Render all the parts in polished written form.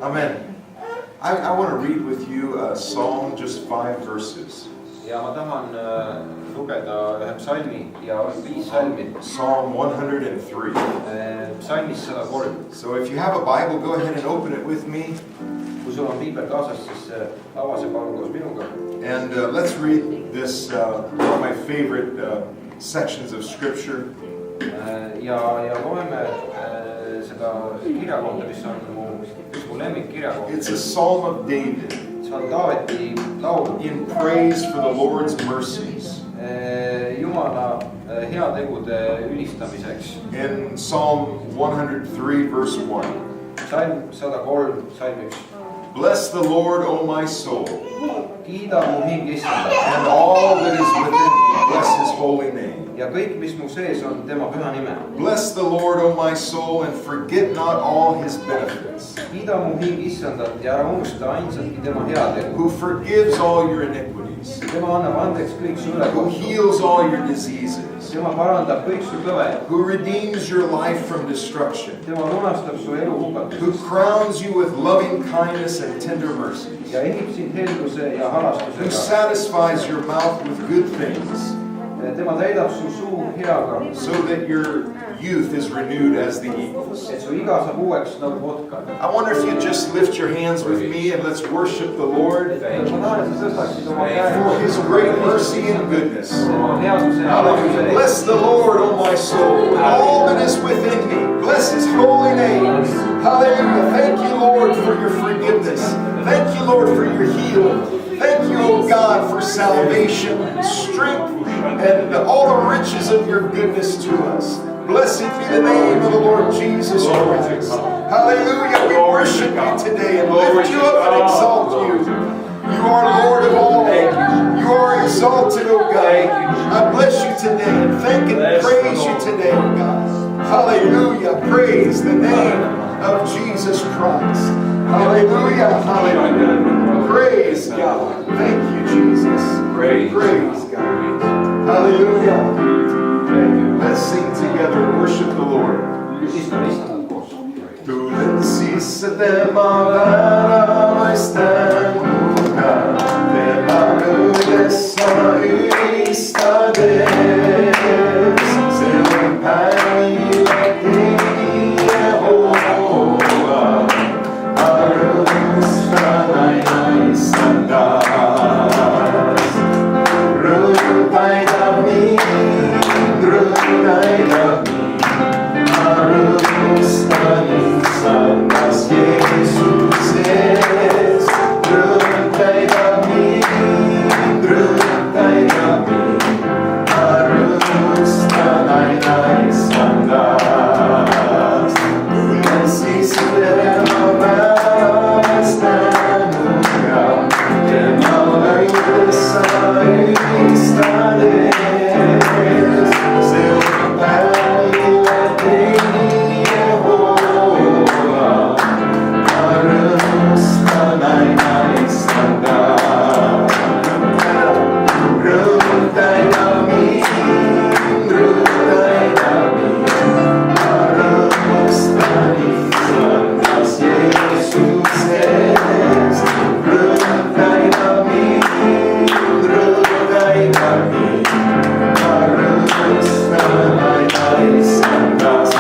Amen. I want to read with you a psalm, just 5 verses. Ja ma tahan lugeda ühe psalmi ja 5 salmi. Psalm 103. Psalmis 103. So if you have a Bible, go ahead and open it with me. Kui sul on piibel kaasas, siis ava see palun koos minuga. And let's read this, one of my favorite sections of Scripture. Ja loeme seda kirjakohta, mis on mu lemmikkirjakoht. It's a Psalm of David. See on Taaveti laul. In praise for the Lord's mercies. Jumala heategude ülistamiseks. In Psalm 103 verse 1. Psalm 103, Psalm 1. Bless the Lord, O my soul. Kiida mu hing Issanda. And all that is within me, bless His holy name. Ja kõik, mis mu sees on, tema püha nime. Bless the Lord, O my soul, and forget not all His benefits. Kiida mu hing Issandat ja ära unusta ainsatki tema heategu. Who forgives all your iniquities. Tema annab andeks kõik su Who ülekohtud. heals all your diseases. Tema parandab kõik su kõved. Who redeems your life from destruction. Tema lunastab su elu Who hukatusest. crowns you with loving kindness and tender mercies. Ja ehib sind helduse ja Who halastusega. satisfies your mouth with good things, Tema täidab su suu heaga. so that your youth is renewed as the eagles. Et su iga saab uueks nagu vodka. I wonder if you just lift your hands with me and let's worship the Lord Ma tahan, et sa tõstaksid oma for His great mercy and goodness. headuse ja Hallelujah. halastusega. Bless the Lord, O my soul, and all that is within me. Bless His holy name. Hallelujah. Thank you, Lord, for your forgiveness. Thank you, Lord, for your healing. Thank you, O God, for salvation, strength, and all the riches of your goodness to us. Blessed be the name of the Lord Jesus Christ. Hallelujah. We worship you today and lift you up and exalt you. You are Lord of all. You are exalted, O God. I bless you today and thank and praise you today, O God. Hallelujah. Praise the name of Jesus Christ. Hallelujah. Hallelujah. Praise God. Thank you, Jesus. Praise God. Hallelujah. Let's sing together. Worship the Lord. Ülistame Issandat koos. Tulen sisse tema väravaistänuga, tema kõigessa ülistades. See on päevile tegi Jehova, ma rõõmustan aina Issandas. Rõõm täidab mind, rõõm täidab mind, ma rõõmustan Issandas Jeesuses. Rõõm täidab mind, ma rõõmustan aina Issandas. Tulen siis tema päevast tänuga, tema õigesse ülistades. See on päevile tegi Jehova, ma rõõmustan aina Issandas. Rõõm täidab mind, ma rõõmustan Issandas Jeesuses. Rõõm täidab mind, ma rõõmustan aina Issandas.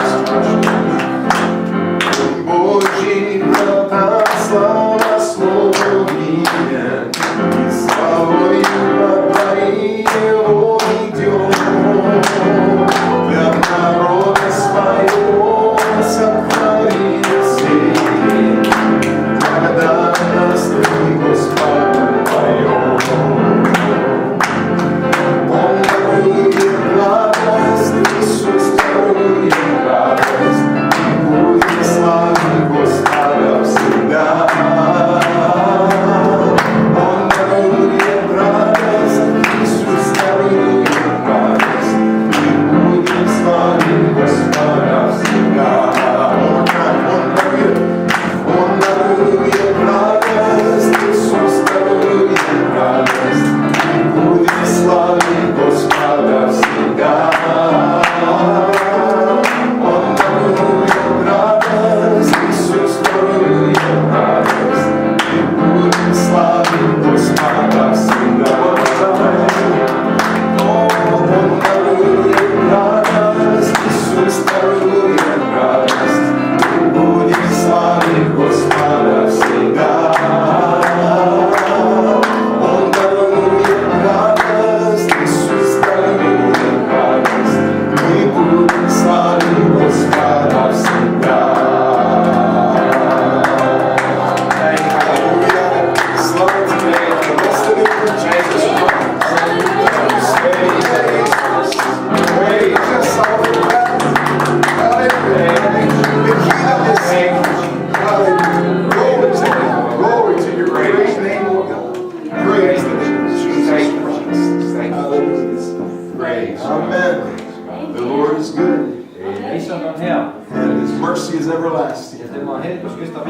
Boží vrata slavoslovien, slavoj vrata jeho идем. Для народа своего сохрани сей, когда нас ты, Господь, поем. Он дарует радость, Иисус дарует радость, и будет славы Господа всегда.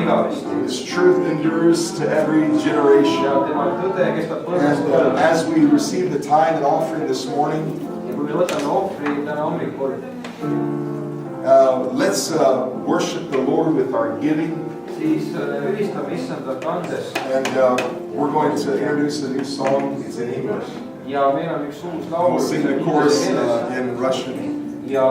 igavesti. His truth endures to every generation. ja tema tõde kestab And põlvest põlve. as we receive the tithe and offering this morning, ja kui me võtame ohvri täna hommikul, let's worship the Lord with our giving. siis ülistame issandat andes. And we're going to introduce a new song. It's in English. ja meil on üks uus And laul, we'll sing the chorus in Russian. ja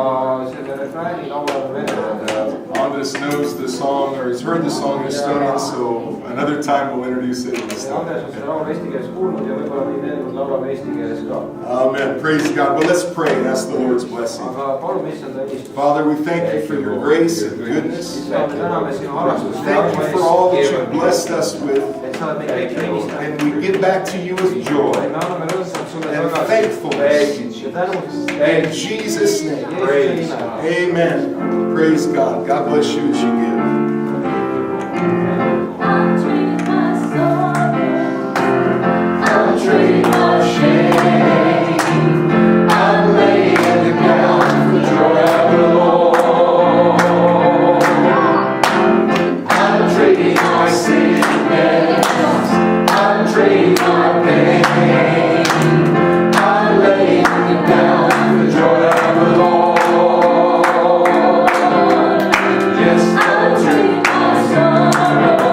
selle refrääni laulame vene keeles. Andres knows the song, or he's heard the song in Estonian, so another time we'll introduce it in Andres Estonian. on seda laulu eesti keeles kuulnud ja võib-olla nii veel kord laulame eesti keeles ka. Amen. Praise God. But let's pray and ask the Lord's blessing. aga palume issanda õnnistust. Father, we thank you for your grace and goodness. issand, me täname sinu armastust ja Thank you for all that you've blessed us with. et sa oled meid kõiki õnnistanud. And we give back to you with joy me anname rõõmsalt sulle and tagasi. thankfulness. ja tänust. In Jesus' name. Praise. Amen. Praise God. God bless you as you give. I'm trading my sorrow, I'm trading my shame, I'm laying it down for joy of the Lord. I'm trading my sickness, I'm trading my pain, I'm laying it down for joy of the Lord. Yes, I'm trading my sorrow.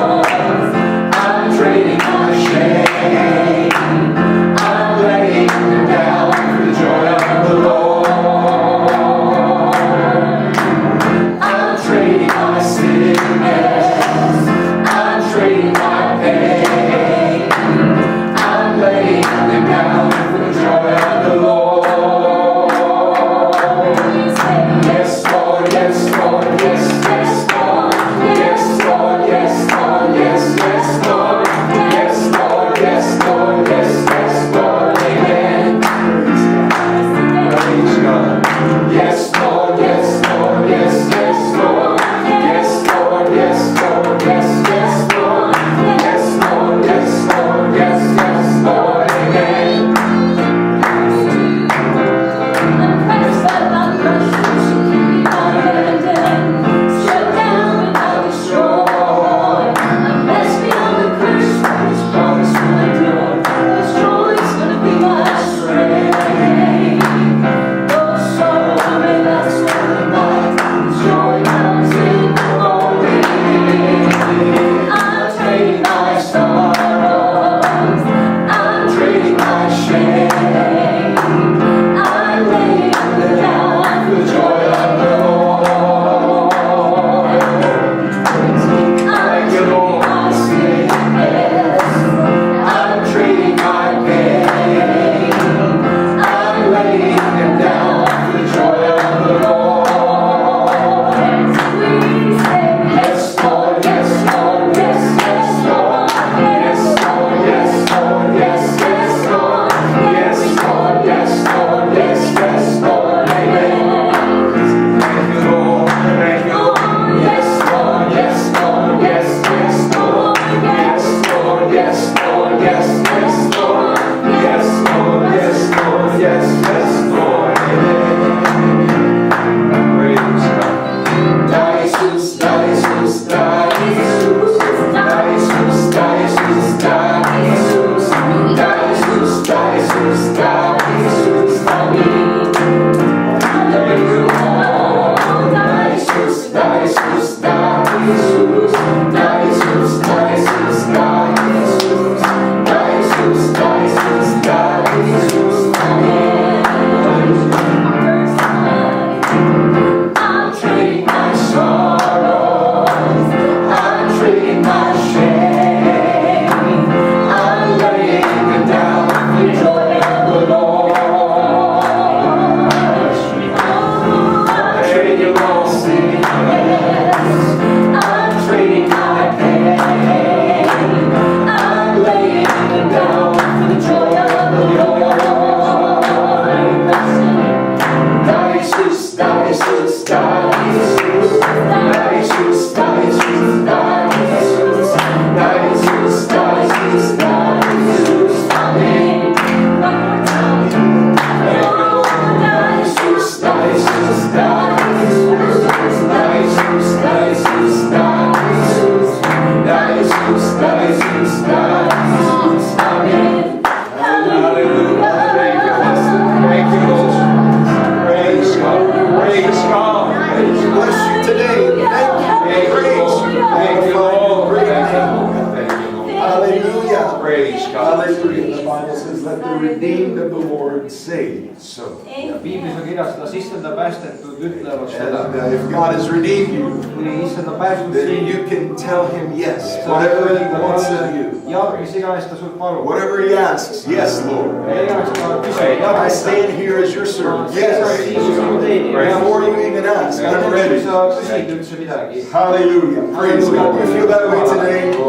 let the redeemed of the Lord say so. ja piiblis on kirjas, et las issanda päästetud ütlevad seda. And if God has redeemed you, kui issanda päästnud then sind, you can tell him yes, whatever he wants of you. jah, mis iganes ta sult palub. Whatever he asks, yes, Lord. ja iganes ta küsib, jah. I stand here as your servant. Yes. sinu teenija. Before you even ask, ja I'm kui ready. sa küsid üldse midagi. Hallelujah. Praise God. You feel that way today? If you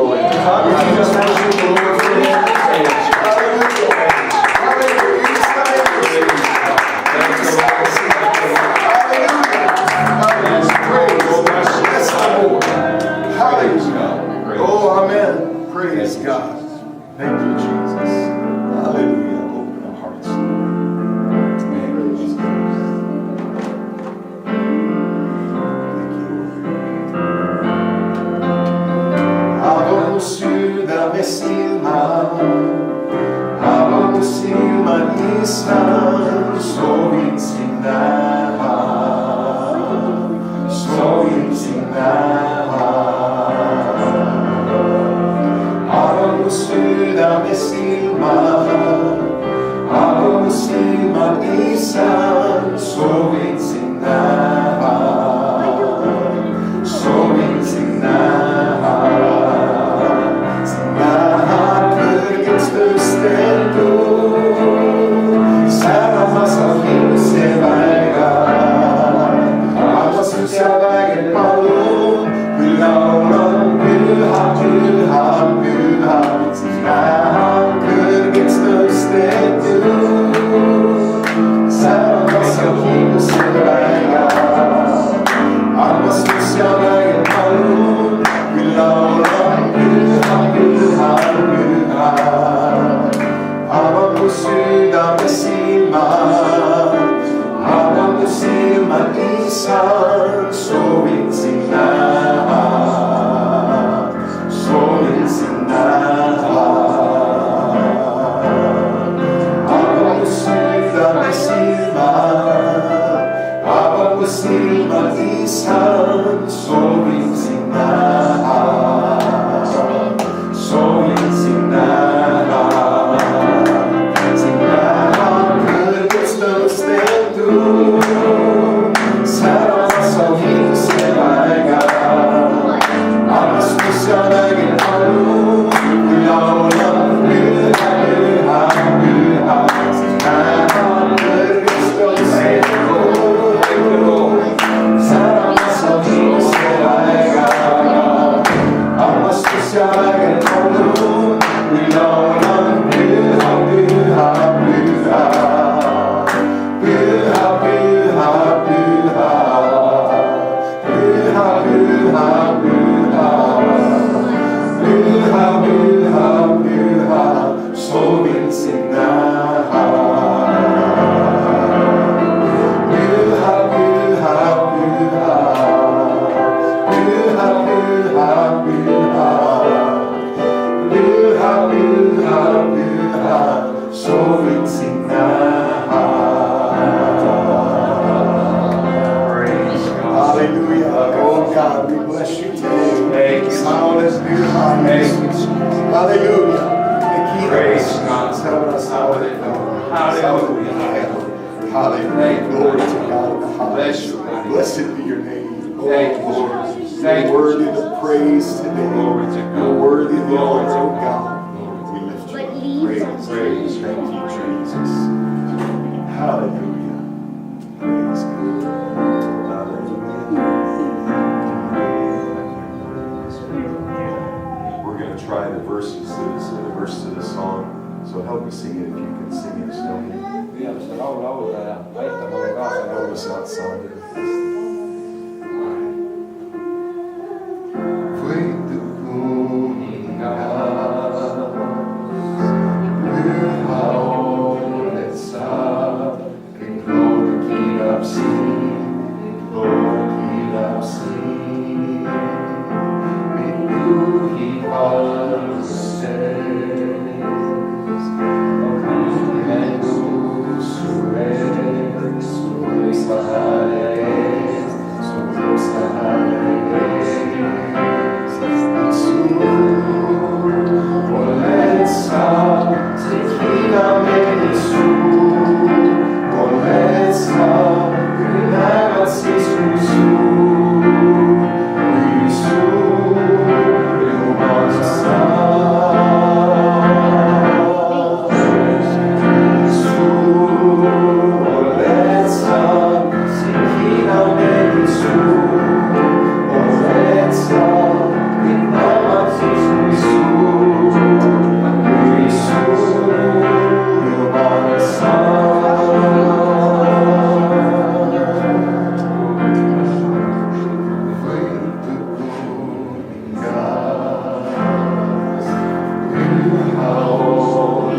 just worship the Lord for him. Hallelujah. Hallelujah. You just stand here. Hallelujah. Praise. Bless the Lord. Hallelujah. Oh, amen. Praise God. Thank you, Jesus. Hallelujah. Open our hearts. Hallelujah.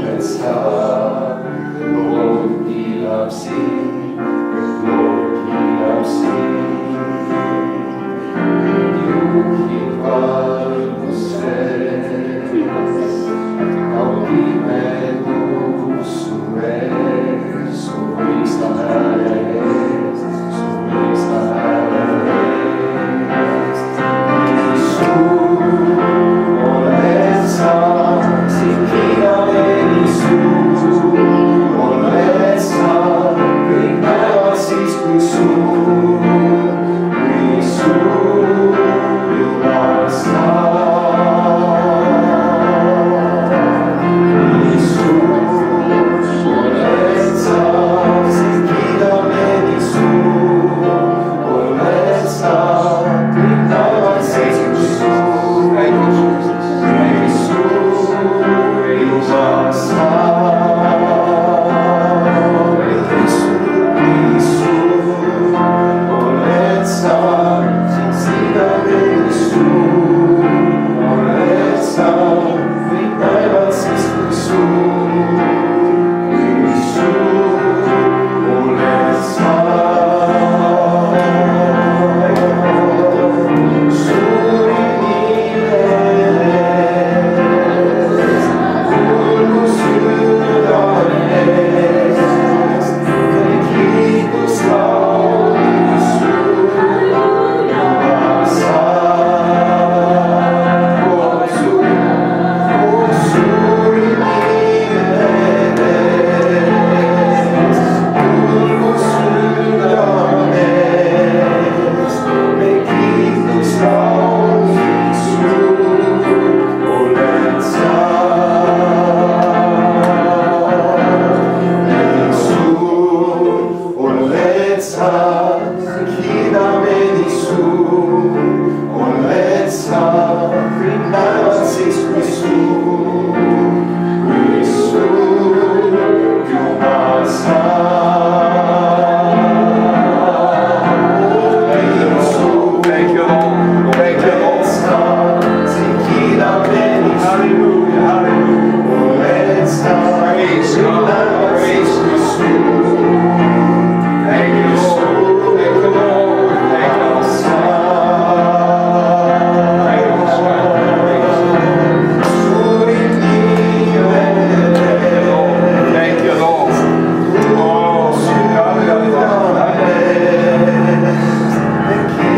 let's start. Lord, He loves thee. Lord, He loves thee. You keep our steps. How deep and loose to rest. So raise the hands. So raise the hands. Soon, all let's start. Singing of any soon. All let's start. Bring my seas we soon. We soon will not start. We soon, all let's start. Singing of any soon. All let's start. Bring my seas we soon. Thank you, Jesus. We soon will not start. We soon, all let's start. Sing of any soon. All let's start. Bring my seas we soon. We soon, all let's start. Soon in Thank you, Lord. Thank you, Lord. Hallelujah, hallelujah. Praise God. Praise God. Thank you, Lord. Thank you, Lord. Thank you,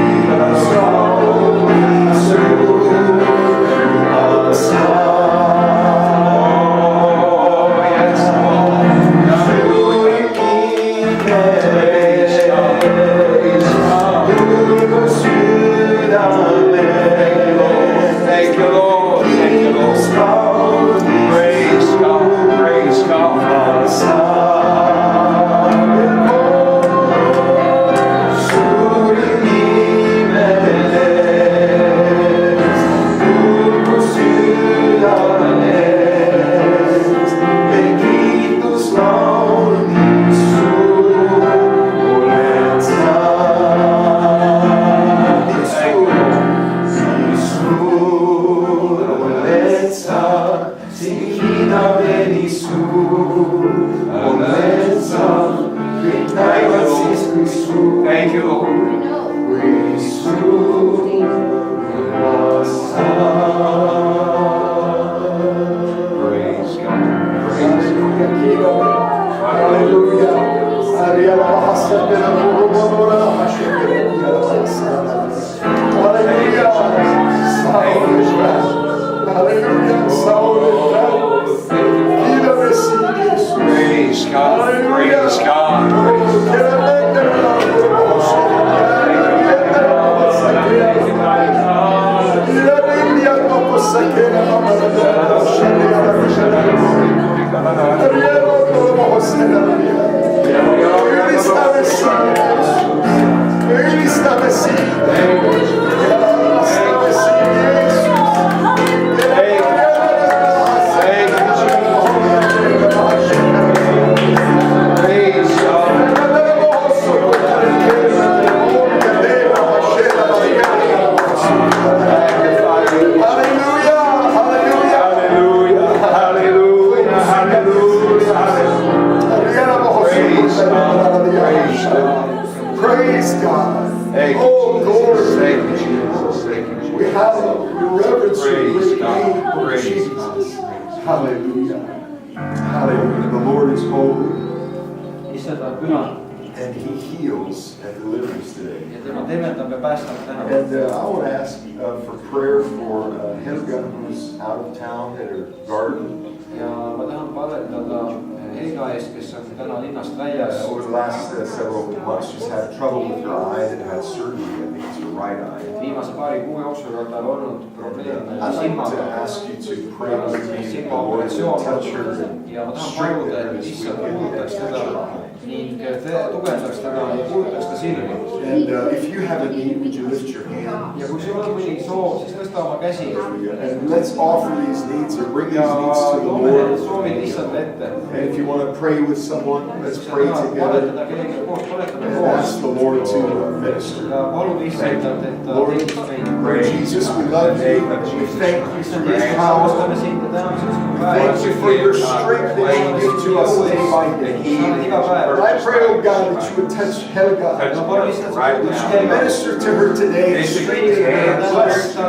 Lord. Thank you, Lord. Thank you, Lord. Thank you, Lord. Praise God. Praise God. Thank you, Lord. Praise God. Praise God. Praise God. Praise God. Praise God. Hallelujah. Hallelujah. Hallelujah. The Lord is holy. issand on püha And He heals and delivers today. ja tema tervendab ja päästab täna. And I want to ask for prayer for Helga, who's out of town at her garden. ja ma tahan palvetada Helga eest, kes on täna linnast väljas. Over the last several months, she's had trouble with her eye and had surgery. I think it's her right eye. Viimase paari kuu jooksul on tal olnud probleeme I'd like to silmaga. ask you to pray with me that the Lord will silmaoperatsioon touch her ja ma and tahan strengthen paluda, her et this issand weekend puudutaks and touch teda her eye. ning tugevdaks teda ja puudutaks ta silmi. And if you have a need, would you lift your hand? ja kui sul on mõni soov, siis tõsta oma käsi And let's offer these needs or bring ja these needs to the toome need Lord. soovid lihtsalt ette. And if you want to pray with someone, let's pray together Paletada kellegagi koos, paletame and koos ask the Lord to minister. ja palume issandalt, et ta Lord, teeks meid. Lord Jesus, we love you. We thank you for your Jeesus, power. austame sind ja täname sind We thank you for your strength that you give to us day by day. Lord, I pray, oh God, that you would touch Helga. That you minister to her today and strengthen her and bless her.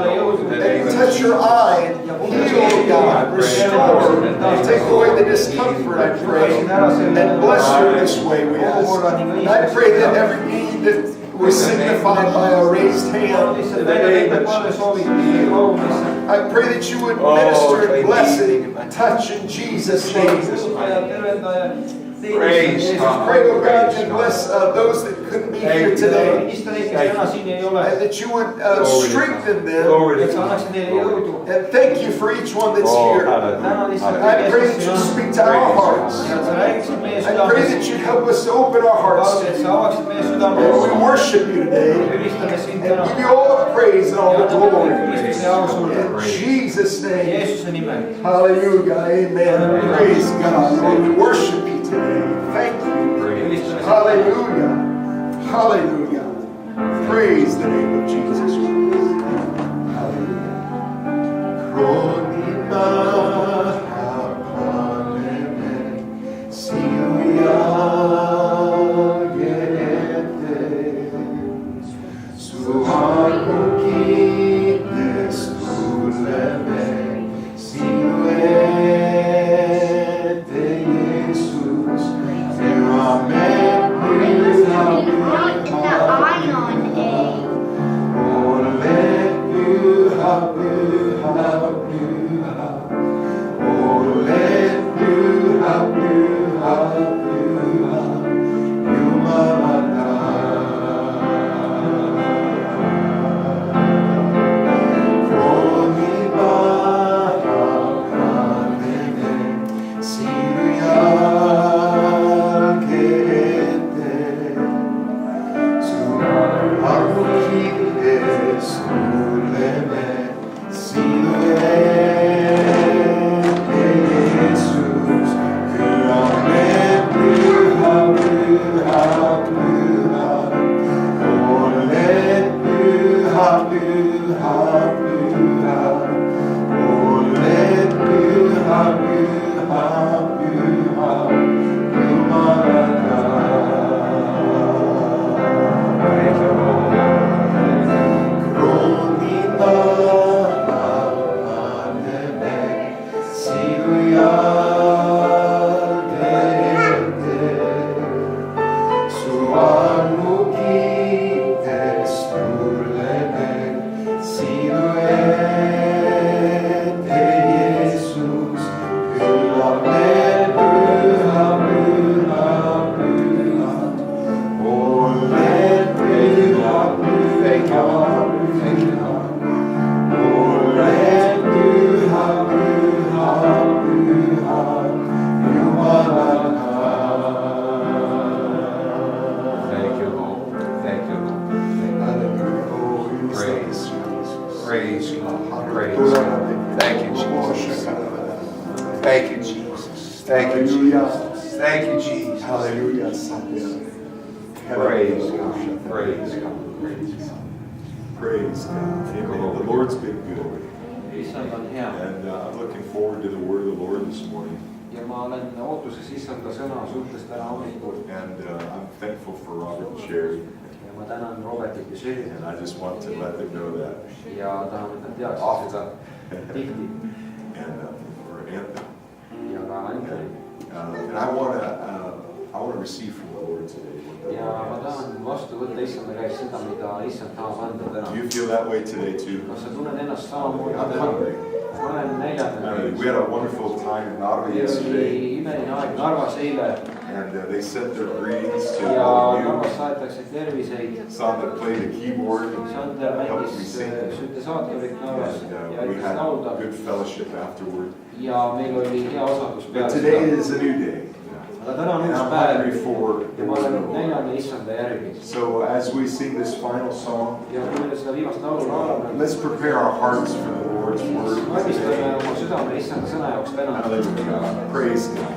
And touch her eye and heal, oh God, restore, and take away the discomfort, I pray. And bless her this way, we ask. And I pray that every need that was signified by a raised hand, I pray that you would minister and bless and touch in Jesus' name. Praise God. Pray, oh God, to bless those that couldn't be here today. And that you would strengthen them. And thank you for each one that's here. I pray that you speak to our hearts. I pray that you help us to open our hearts to you. And we worship you today. And give you all the praise and all the glory. In Jesus' name. Hallelujah. Amen. Praise God. Lord, we worship you today. Thank you. Hallelujah. Hallelujah. Praise the name of Jesus Christ. Praise God. Praise God. Thank you, Jesus. Thank you, Jesus. Thank you, Jesus. Thank you, Jesus. Hallelujah. Praise God. Praise God. Praise God. Praise God. Amen. The Lord's been good. Issand on hea. And I'm looking forward to the word of the Lord this morning. Ja ma olen ootuses issanda sõna suhtes täna hommikul. And I'm thankful for Robert and Sherry. Ja ma tänan Robertit ja Sherryt. And I just want to let them know that. Ja tahan, et nad teaksid seda tihti. And for Anthony. endale. And I want to receive from the Lord today. ja ma tahan vastu võtta issanda käest seda, mida issand tahab anda Do täna. you feel that way today too? kas sa tunned ennast samamoodi I'm täna? hungry. ma olen näljane. We had a wonderful time in Narva meil oli yesterday, imeline aeg Narvas eile and they sent their greetings to ja all of you. Narvas saadetakse terviseid. Sander played the keyboard, Sander mängis süntesaatorit Narvas and ja we aitas had laulda good fellowship afterward. ja meil oli hea osadus But peale today seda. is a new day, aga täna on and uus I'm hungry päev for the ja ma word olen of the Lord. näljane issanda järgi. So as we sing this final song, ja kui me seda viimast laulu laulame, let's prepare our hearts for the Lord's word valmistame today. oma südame issanda sõna jaoks täna. Hallelujah. Praise God.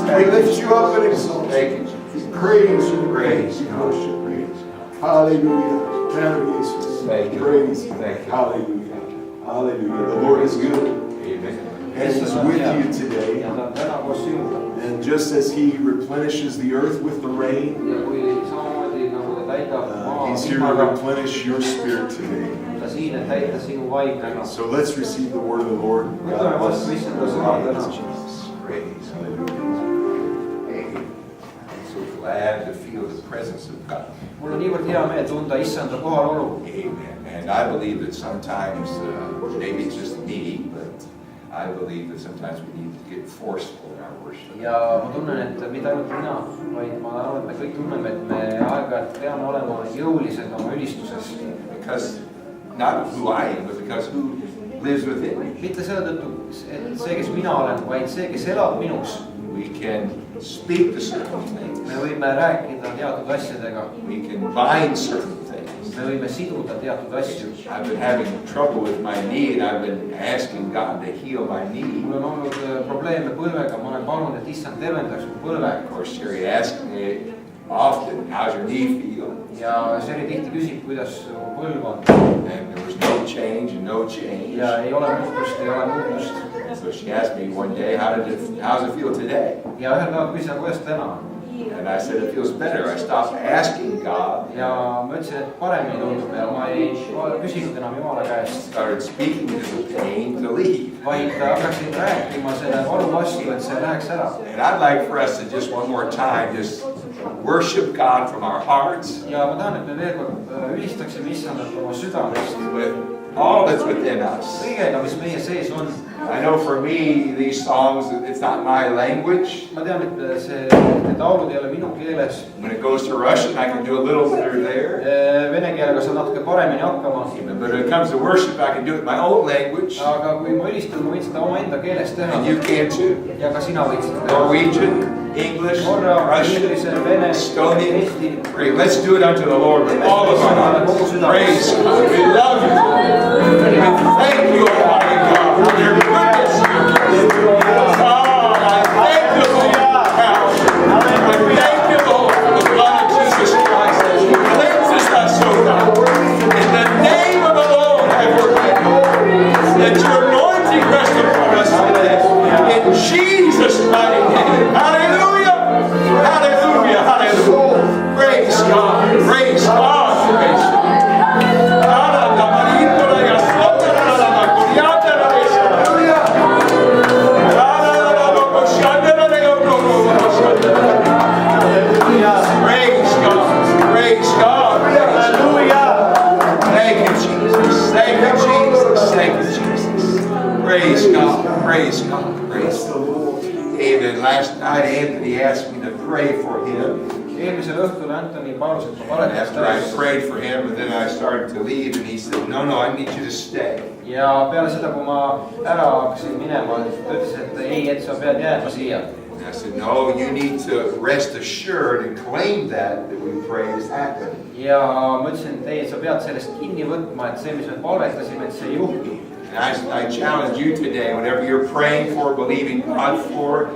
Kiitus Jumalale. So let's receive the word of the Lord. God bless you. Praise. Hallelujah. Hey, I'm so glad to feel the presence of God. mul on niivõrd hea meel tunda issanda kohalolu. Amen. And I believe that sometimes, maybe it's just me, but I believe that sometimes we need to get forceful in our worship. ja ma tunnen, et mitte ainult mina, vaid ma arvan, et me kõik tunneme, et me aeg-ajalt peame olema jõulised oma ülistuses. Because not who I am, but because who lives within me. mitte selle tõttu, et see, kes mina olen, vaid see, kes elab minus. We can speak to certain things. me võime rääkida teatud asjadega, We can bind certain things. me võime siduda teatud asju. I've been having trouble with my knee, and I've been asking God to heal my knee. mul on olnud probleeme põlvega, ma olen palunud, et issand tervendaks mu põlve. Of course, Sherry asked me often, how's your knee feel? ja Seri tihti küsib, kuidas su põlv on. And there was no change and no change. ja ei ole muutust, ei ole muutust. So she asked me one day, how's it feel today? ja ühel päeval küsis, kuidas täna on. And I said, it feels better. I stopped asking God. ja ma ütlesin, et paremini tundub ja ma ei küsinud enam Jumala käest. Started speaking to the pain to leave. vaid hakkasin rääkima selle valu vastu, et see läheks ära. And I'd like for us to just one more time just worship God from our hearts ja ma tahan, et me veel kord ülistaksime issandat oma südamest. with all that's within us. kõigega, mis meie sees on. I know for me, these songs, it's not my language. ma tean, et need laulud ei ole minu keeles. When it goes to Russian, I can do a little better there. Vene keelega saan natuke paremini hakkama. But when it comes to worship, I can do it in my own language. aga kui ma ülistan, ma võin seda omaenda keeles teha. And you can too. ja ka sina võid seda teha. Norwegian, English, Norra, Russian, inglise, vene, Estonian. eesti. Great. Let's do it unto the Lord with all of our hearts. Praise God. We love you. We thank you, Almighty God, for your goodness. God, I thank you, Lord, for the couch. I thank you, Lord, for the blood of Jesus Christ that cleanses us, O God. In the name of the Lord, I worship you. Let your anointing rest upon us today. In Jesus' mighty name. Hallelujah. Hallelujah. Hallelujah. Praise God. Praise God. Praise God. Praise God. Praise God. Hallelujah. Thank you, Jesus. Thank you, Jesus. Thank you, Jesus. Praise God. Praise God. Praise God. Amen. Last night, Anthony asked me to pray for him. eelmisel õhtul Anthony palus, et ma And after I paletaks. prayed for him, but then I started to leave, and he said, no, I need you to stay. ja peale seda, kui ma ära hakkasin minema, ta ütles, et ei, et sa pead jääma siia. And I said, no, you need to rest assured and claim that we prayed is happening. ja ma ütlesin, et ei, sa pead sellest kinni võtma, et see, mis me palvetasime, et see juhtub. And I challenge you today, whatever you're praying for, believing God for,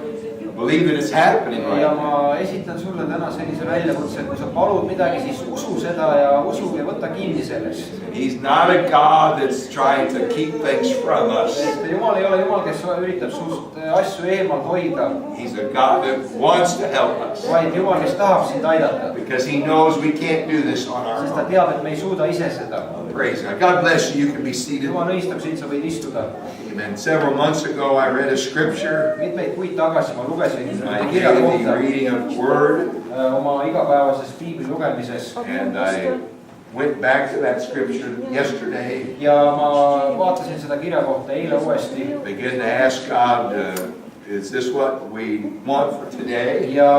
believe that it's happening right ja now. ma esitan sulle täna sellise väljakutse, et kui sa palud midagi, siis usu seda ja usu ja võta kinni sellest. He's not a God that's trying to keep things from us. sest Jumal ei ole Jumal, kes üritab sust asju eemal hoida, He's a God that wants to help us. vaid Jumal, kes tahab sind aidata. Because he knows we can't do this on our sest ta own. teab, et me ei suuda ise seda. Praise God. God bless you. You can be seated. Jumal õistab sind, sa võid istuda. Amen. Several months ago, I read a scripture. mitmeid kuid tagasi ma lugesin I kirja gave the kohta reading of word. oma igapäevases piibli lugemises. And I went back to that scripture yesterday. ja ma vaatasin seda kirja kohta eile uuesti. Began to ask God, is this what we want for today? ja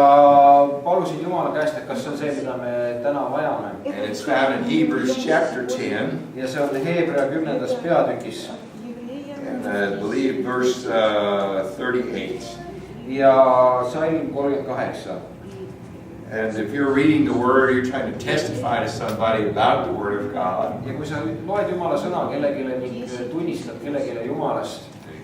palusin Jumala käest, et kas see on see, mida me täna vajame. And it's found in Hebrews chapter 10. ja see on Hebra 10. peatükis. And I believe verse 38. ja salm 38. And if you're reading the word, you're trying to testify to somebody about the word of God. ja kui sa loed Jumala sõna kellelegi ning tunnistad kellelegi Jumalast.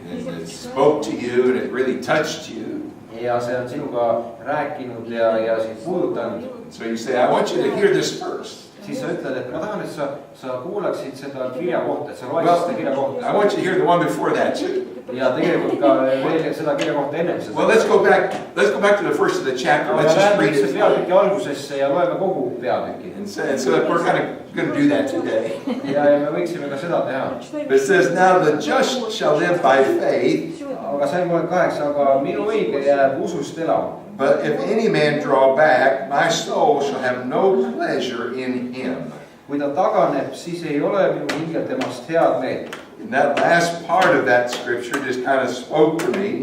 And it spoke to you and it really touched you. ja see on sinuga rääkinud ja sind puudutanud. So you say, I want you to hear this first. siis sa ütled, et ma tahan, et sa kuulaksid seda kirja kohta, et sa loeksid seda kirja I kohta. want you to hear the one before that too. ja tegelikult ka veel seda kirja kohta ennem seda. Well, let's go back to the first of the chapter. Let's just read it. peatüki algusesse ja loeme kogu peatüki. And so we're kind of going to do that today. ja me võiksime ka seda teha. But it says, now the just shall live by faith. aga aga sai 38, aga minu õige jääb usust elama. But if any man draw back, my soul shall have no pleasure in him. kui ta taganeb, siis ei ole minu hingel temast head meelt. And that last part of that scripture just kind of spoke to me.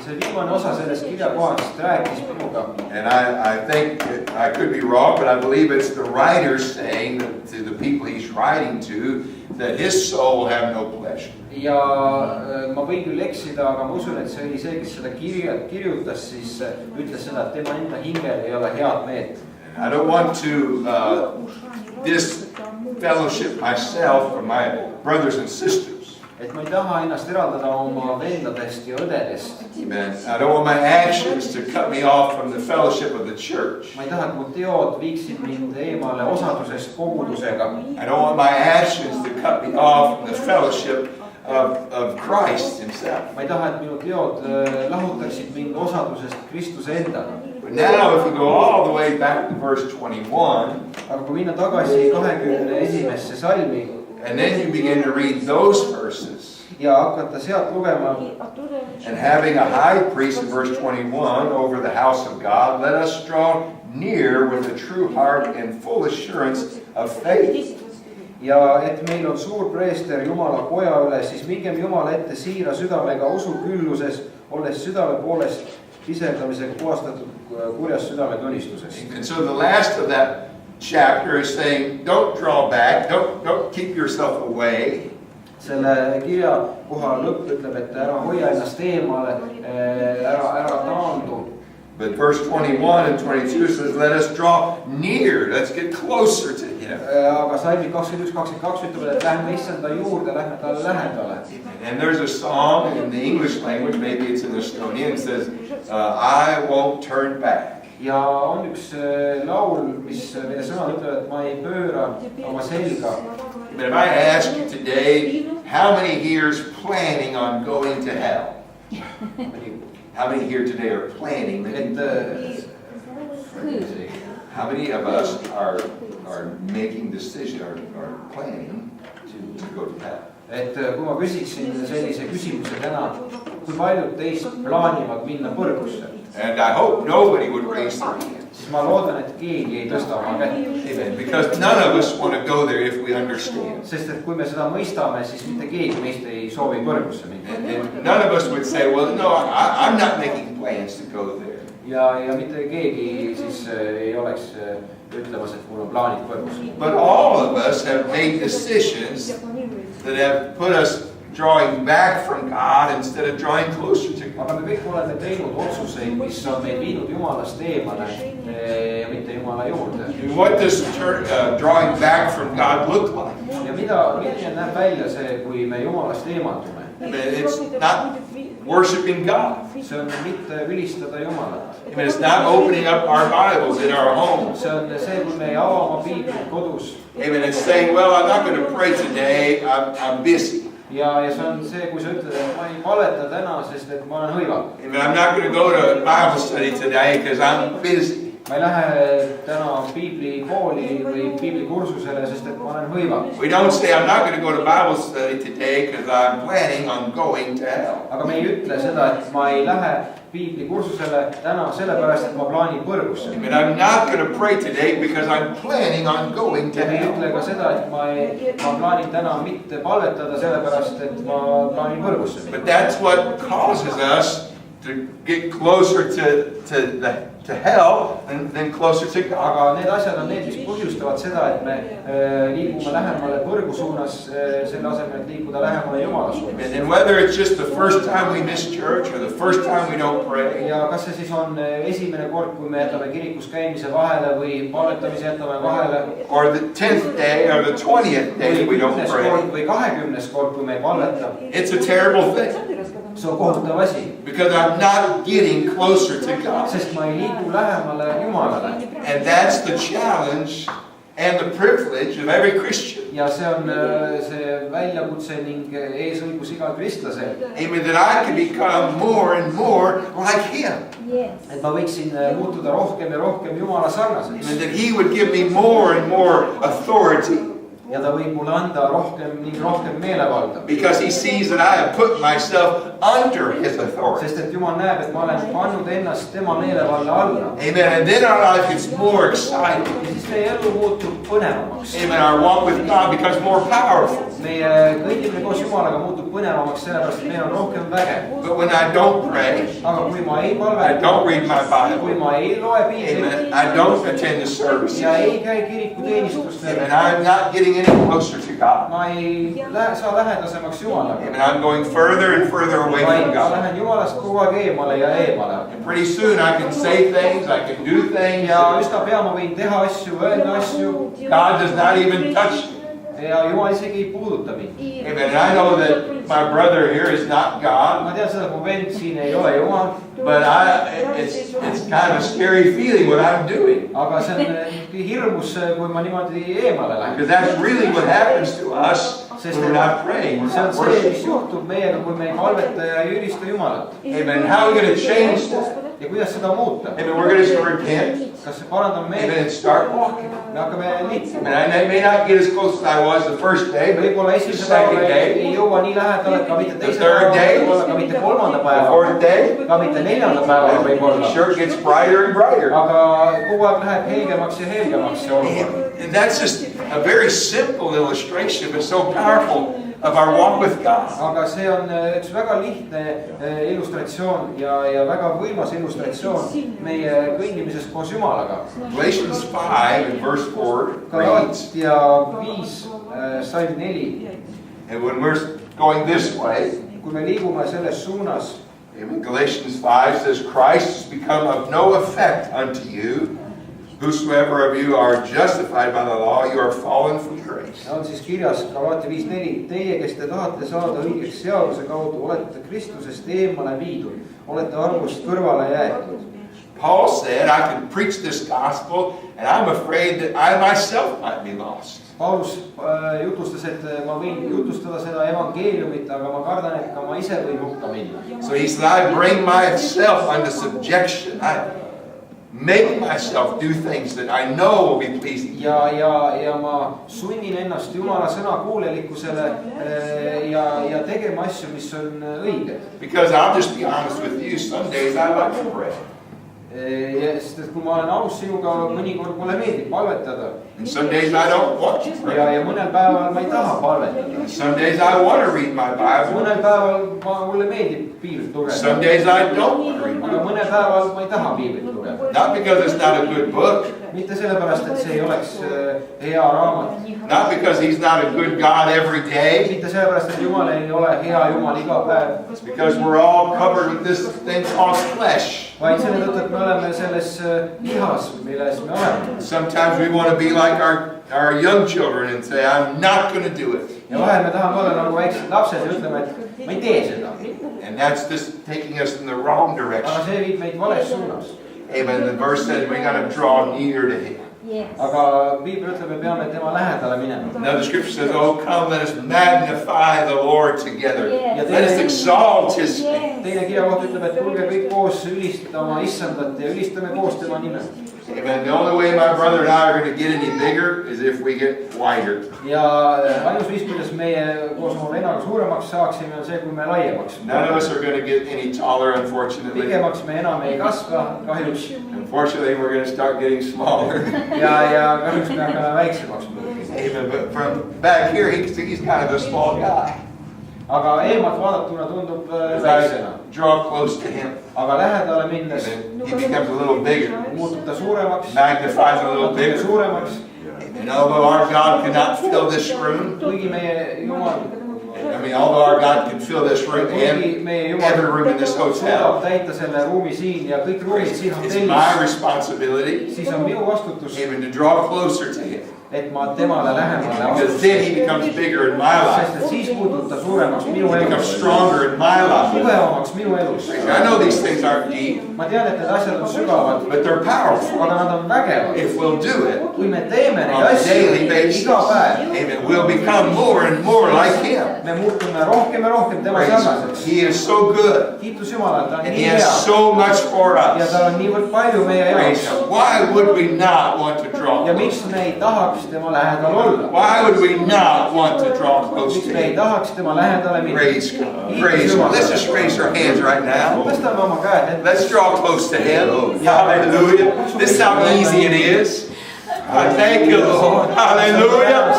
see viimane osa sellest kirjakohast rääkis minuga. And I think I could be wrong, but I believe it's the writer saying that to the people he's writing to that his soul will have no pleasure. ja ma võin küll eksida, aga ma usun, et see oli see, kes seda kirjutas, siis ütles seda, et tema enda hingel ei ole head meelt. I don't want to disfellowship myself from my brothers and sisters. et ma ei taha ennast eraldada oma vendadest ja õdedest. Amen. I don't want my actions to cut me off from the fellowship of the church. ma ei taha, et mu teod viiksid mind eemale osadusest kogudusega. I don't want my actions to cut me off from the fellowship of Christ himself. ma ei taha, et minu teod lahutaksid mind osadusest Kristuse endaga. But now if we go all the way back to verse 21, aga kui minna tagasi 21. salmi and then you begin to read those verses, ja hakata sealt lugema, and having a high priest in verse 21 over the house of God, let us draw near with a true heart and full assurance of faith. ja et meil on suur preester Jumala koja üle, siis mingem Jumala ette siira südamega usu külluses, olles südame poolest pisendamisega puhastatud kurjast südametunnistusest. And so the last of that chapter is saying, don't draw back, don't keep yourself away. selle kirja koha lõpp ütleb, et ära hoia ennast eemale, ära taandu. But verse 21 and 22 says, let us draw near, let's get closer to him. aga salmid 21-22 ütlevad, et lähme issanda juurde, lähme talle lähedale. And there's a song in the English language, maybe it's in Estonian, it says, I won't turn back. ja on üks laul, mille sõnad ütlevad, et ma ei pööra oma selga. But if I ask you today, how many here is planning on going to hell? How many here today are planning? How many of us are making decision, are planning to go to hell? et kui ma küsiksin sellise küsimuse täna, kui paljud teist plaanivad minna põrgusse? And I hope nobody would raise their hand. siis ma loodan, et keegi ei tõsta oma kätt. Amen. Because none of us want to go there if we understand. sest et kui me seda mõistame, siis mitte keegi meist ei soovi põrgusse minna. And none of us would say, well, no, I'm not making plans to go there. ja mitte keegi siis ei oleks ütlemas, et mul on plaanid põrgusse. But all of us have made decisions that have put us drawing back from God instead of drawing closer to God. aga me kõik oleme teinud otsuseid, mis on meid viinud Jumalast eemale ja mitte Jumala juurde. And what does drawing back from God look like? ja milline näeb välja see, kui me Jumalast eemaldume? It's not worshiping God. see on mitte ülistada Jumalat. I mean, it's not opening up our Bibles in our homes. see on see, kui me ei ava oma piiblit kodus. Amen. It's saying, well, I'm not going to pray today. I'm busy. ja see on see, kui sa ütled, et ma ei paleta täna, sest et ma olen hõivatud. Amen. I'm not going to go to Bible study today because I'm busy. ma ei lähe täna piiblikooli või piiblikursusele, sest et ma olen hõivatud. We don't say I'm not going to go to Bible study today because I'm planning on going to hell. aga me ei ütle seda, et ma ei lähe piiblikursusele täna sellepärast, et ma plaanin põrgusse. Amen. I'm not going to pray today because I'm planning on going to ja me ei hell. ütle ka seda, et ma plaanin täna mitte palvetada sellepärast, et ma plaanin põrgusse. But that's what causes us to get closer to hell and then closer to God. aga need asjad on need, mis põhjustavad seda, et me liigume lähemale põrgu suunas, selle asemel, et liikuda lähemale Jumala suunas. And whether it's just the first time we miss church or the first time we don't pray, ja kas see siis on esimene kord, kui me jätame kirikus käimise vahele või palvetamise jätame vahele, or the 10th day or the 20th day we don't 10. pray, kord või 20. kord, kui me ei palleta, it's a terrible thing see on kohutav asi, because I'm not getting closer to God. sest ma ei liigu lähemale Jumalale. And that's the challenge and the privilege of every Christian. ja see on see väljakutse ning eesõigus igal kristlasel. Amen. That I can become more and more like Him. et ma võiksin muutuda rohkem ja rohkem Jumala sarnaseks. And that He would give me more and more authority. ja ta võib mulle anda rohkem ning rohkem meelevalda. Because he sees that I have put myself under his authority. Sest et Jumal näeb, et ma olen pannud ennast tema meelevalda alla. Amen. And then our life gets more exciting. Ja siis meie elu muutub põnevamaks. Amen. Our walk with God becomes more powerful. Meie kõndimine koos Jumalaga muutub põnevamaks, sellepärast et meil on rohkem väge. But when I don't pray, Aga kui ma ei I palveta, don't read my kui Bible, ma ei loe piiblit amen, I don't attend the services, ja ei käi kirikuteenistustel, and I'm not getting any closer to God. ma ei saa lähedasemaks Jumalaga. Amen. I'm going further and further away Vaid from ma God. lähen Jumalast kogu aeg eemale ja eemale. And pretty soon I can say things, I can do things. Ja üsna pea ma võin teha asju, öelda asju God does not even touch me. ja Jumal isegi ei puuduta mind. Amen. And I know that my brother here is not God, Ma tean seda, et mu vend siin ei ole Jumal, but it's kind of a scary feeling what I'm doing. aga see on hirmus, kui ma niimoodi eemale lähen. Because that's really what happens to us when we're not praying. We're See on not see, mis worshiping. juhtub meiega, kui me ei palveta ja ei ülista Jumalat. Amen. How are we going to change that? Ja kuidas seda muuta? Amen. We're going to repent. Kas see parandab Amen. meid? And start walking. Me hakkame liikuma. Amen. I may not get as close as I was the first day, but Võib-olla the esimese second päeva day, ei jõua nii lähedale, ka mitte the teise third päeva, day, võib-olla ka mitte kolmanda the päeva, fourth day, ka mitte neljanda päeva võib-olla. sure it gets brighter and brighter. Aga kogu aeg läheb helgemaks ja helgemaks see olukord. And that's just a very simple illustration, but so powerful of our walk with God. Aga see on üks väga lihtne illustratsioon ja väga võimas illustratsioon meie kõndimisest koos Jumalaga. Galatians 5 and verse 4 reads, Galaatia 5, salm 4. and when we're going this way, Kui me liigume selles suunas, amen, Galatians 5 says, Christ has become of no effect unto you. Whosoever of you are justified by the law, you are fallen from grace. on siis kirjas Galaatia 5.4. Teie, kes te tahate saada õigeks seaduse kaudu, olete Kristusest eemale viidud, olete armust kõrvale jäetud. Paul said, I can preach this gospel, and I'm afraid that I myself might be lost. Paulus jutustas, et ma võin jutustada seda evangeeliumit, aga ma kardan, et ka ma ise võin hukka minna. So he said, I bring myself under subjection. I make myself do things that I know will be pleasing. Ja ma sunnin ennast Jumala sõna kuulelikkusele ja tegema asju, mis on õiged. Because I'll just be honest with you, some days I like to pray. Sest et kui ma olen aus sinuga, mõnikord mulle meeldib palvetada. And some days I don't want to pray. Ja mõnel päeval ma ei taha palvetada. Some days I want to read my Bible. Mõnel päeval mulle meeldib piiblit Some lugeda. days I don't want to read my Aga Bible. mõnel päeval ma ei taha piiblit lugeda. Not because it's not a good book. Mitte sellepärast, et see ei oleks hea raamat. Not because he's not a good God every day. Mitte sellepärast, et Jumal ei ole hea Jumal iga päev. It's because we're all covered with this thing called flesh. Vaid selle tõttu, et me oleme selles lihas, milles me oleme. Sometimes we want to be like our young children and say, I'm not going to do it. Ja vahel me tahame olla nagu väiksed lapsed ja ütleme, et ma ei tee seda. And that's just taking us in the wrong Aga direction. see viib meid vales suunas. Amen. The verse says we got to draw near to him. Aga Piibel ütleb, me peame tema lähedale minema. Another scripture says, oh, come, let us magnify the Lord together. Ja Let us exalt his name. teine kirjakoht ütleb, et tulge kõik koos ülistama Issandat ja ülistame koos tema nime. Amen. The only way my brother and I are going to get any bigger is if we get wider. Ja ainus viis, kuidas meie koos oma vennaga suuremaks saaksime, on see, kui me laiemaks. None of us are going to get any taller, unfortunately. Pikemaks me enam ei kasva, kahjuks. Unfortunately, we're going to start getting smaller. Ja kahjuks me hakkame väiksemaks muutuma. Amen. But from back here, he's kind of a small guy. Aga eemalt vaadatuna tundub As väiksena. I draw close to him, Aga lähedale minnes amen, he becomes a little bigger, muutub ta suuremaks, magnifies a little muutub bigger. suuremaks. And although our God cannot fill this room, Kuigi meie Jumal, I mean, although our God can fill this room kuigi and meie every room in Jumal this suudab hotel, täita selle ruumi siin ja kõik ruumid siin it's my hotellis, responsibility, siis on minu vastutus, amen, to draw closer to him. et ma temale lähemale Because then he becomes bigger in my life. sest et siis muutub ta suuremaks minu He becomes elus, stronger in my life. tugevamaks minu elus. I know these things aren't deep, Ma tean, et need asjad on sügavad, but they're powerful. aga nad on vägevad. If we'll do it Kui me teeme neid on a daily asju basis, iga päev, amen, we'll become more and more like him. me muutume rohkem ja rohkem tema sarnaseks. He is so good. Kiitus Jumalale, ta on And nii He has hea so much for ja us. tal on niivõrd palju meie Praise jaoks. God. Why would we not want to draw ja close? miks me ei tahaks tema lähedal olla? Why would we not want to draw close miks to me ei Him? tahaks tema lähedale minna? Praise God. Praise God. Let's just raise our hands right now. tõstame oma käed ette. Let's draw close to Him. Hallelujah. This is how easy it is. I thank you, Lord. Hallelujah.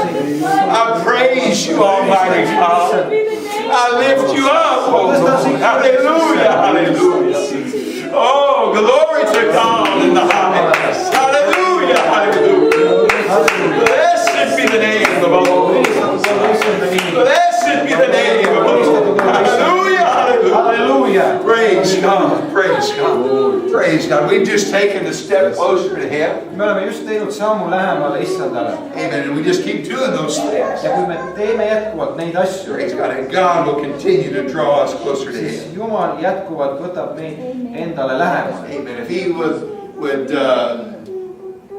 I praise you, Almighty God. I lift you up, oh Lord. Hallelujah. Hallelujah. Oh, glory to God in the highest. Hallelujah. Hallelujah. Blessed be the name of the Lord. Blessed be the name of the Lord. Hallelujah. Hallelujah. Hallelujah. Praise God. Praise God. Praise God. We've just taken a step closer to Him. me oleme just teinud sammu lähemale Issandale Amen. And we just keep doing those things. ja kui me teeme jätkuvalt neid asju, Praise God. And God will continue to draw us closer to siis Him. Jumal jätkuvalt võtab meid endale lähemale. Amen. If He would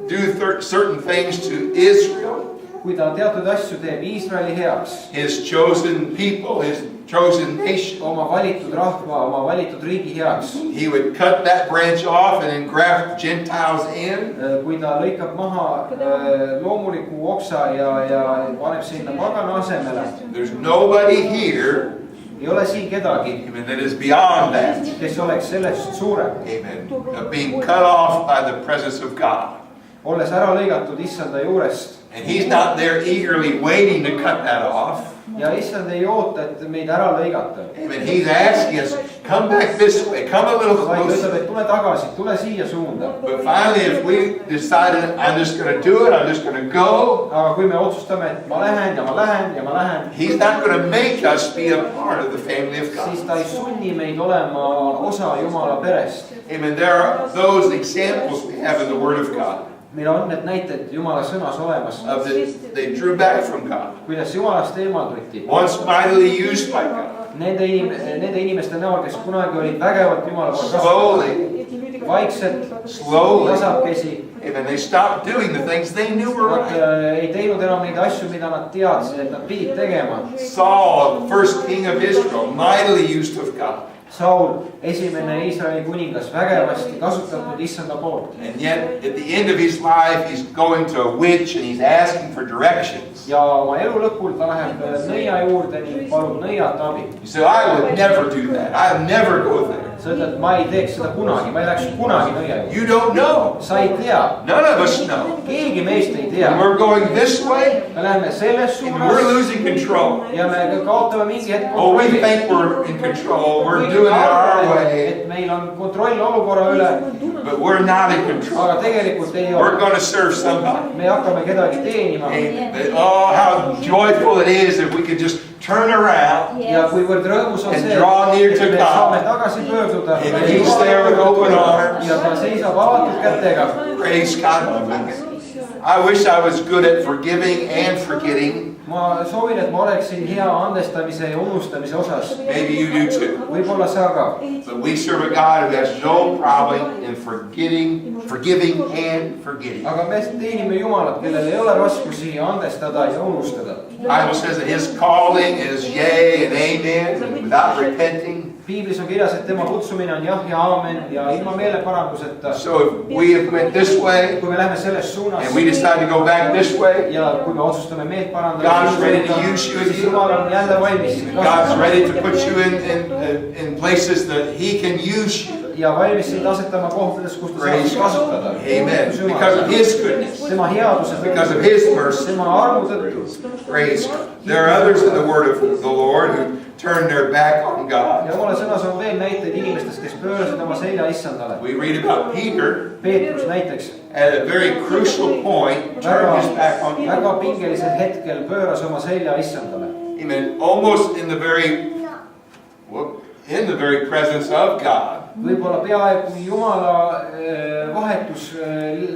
do certain things to Israel, kui ta teatud asju teeb Iisraeli heaks, His chosen people, His chosen nation, oma valitud rahva, oma valitud riigi heaks, He would cut that branch off and then graft Gentiles in. kui ta lõikab maha loomuliku oksa ja paneb sinna pagana asemele, There's nobody here, ei ole siin kedagi, amen, that is beyond that. kes oleks sellest suurem, Amen. Of being cut off by the presence of God. olles ära lõigatud Issanda juurest. And He's not there eagerly waiting to cut that off. ja Issand ei oota, et meid ära lõigata, Amen. He's asking us, come back this way, come a little vaid ütleb, closer. et tule tagasi, tule siia suunda. But finally, if we decided, I'm just going to do it, I'm just going to go, aga kui me otsustame, et ma lähen ja ma lähen ja ma lähen, He's not going to make us be a part of the family of siis God. ta ei sunni meid olema osa Jumala perest. Amen. There are those examples we have in the Word of God meil on need näited Jumala sõnas olemas, of that they drew back from God, kuidas Jumalast eemalduti. once mightily used by God. Nende inimeste näol, kes kunagi olid vägevalt Jumala poolt Slowly, vaikselt, slowly, tasakesi. amen, they stopped doing the things they knew were Nad right. ei teinud enam neid asju, mida nad teadsid, et nad pidid tegema. Saul, the first king of Israel, mightily used of God. Saul, esimene Iisraeli kuningas, vägevasti kasutatud Issanda poolt. And yet, at the end of his life, he's going to a witch and he's asking for directions. ja oma elu lõpul ta läheb nõia juurde ning palub nõialt abi. He said, I would never do that. I'd never go there. sa ütled, ma ei teeks seda kunagi, ma ei läheks kunagi nõia juurde. You don't know. sa ei tea, None of us know. keegi meist ei tea. And we're going this way me läheme selles and we're suunas losing control. ja me kaotame mingi hetk Oh, we kontrolli. think we're in control. We're doing it our way. et meil on kontroll olukorra üle, But we're not in control. aga tegelikult ei We're ole. going to serve somebody. me hakkame kedagi teenima Amen. But, oh, how joyful it is if we could just turn around. ja kuivõrd rõõmus on And see, draw near et to me God. saame tagasi pöörduda. And He's there with open arms. ja ta seisab avatud kätega. Praise God. I wish I was good at forgiving and forgetting. ma soovin, et ma oleksin hea andestamise ja unustamise osas. Maybe you do too. võib-olla sa ka. But we serve a God who has no problem in forgiving and forgetting. aga me teenime Jumalat, kellel ei ole raskusi andestada ja unustada. The Bible says that His calling is yea and amen without repenting. piiblis on kirjas, et tema kutsumine on jah ja aamen ja ilma meeleparanduseta. So if we have went this way kui me läheme selles suunas and we decide to go back this way, ja kui me otsustame meelt parandada, God's ready to use you siis Jumal on jälle valmis. God's ready to put you in places that He can use you. ja valmis sind asetama kohtades, kus ta saab kasutada. Amen. Because of His goodness. tema headuse Because tõttu, of His mercy. tema armu tõttu. Praise God. There are others in the Word of the Lord who turn their back on God. ja Jumala sõnas on veel näiteid inimestest, kes pöörasid oma selja Issandale. We read about Peter Peetrus näiteks at a very crucial point turned his back on God. väga pingelisel hetkel pööras oma selja Issandale. Amen. Almost in the very presence of God. võib-olla peaaegu Jumala vahetus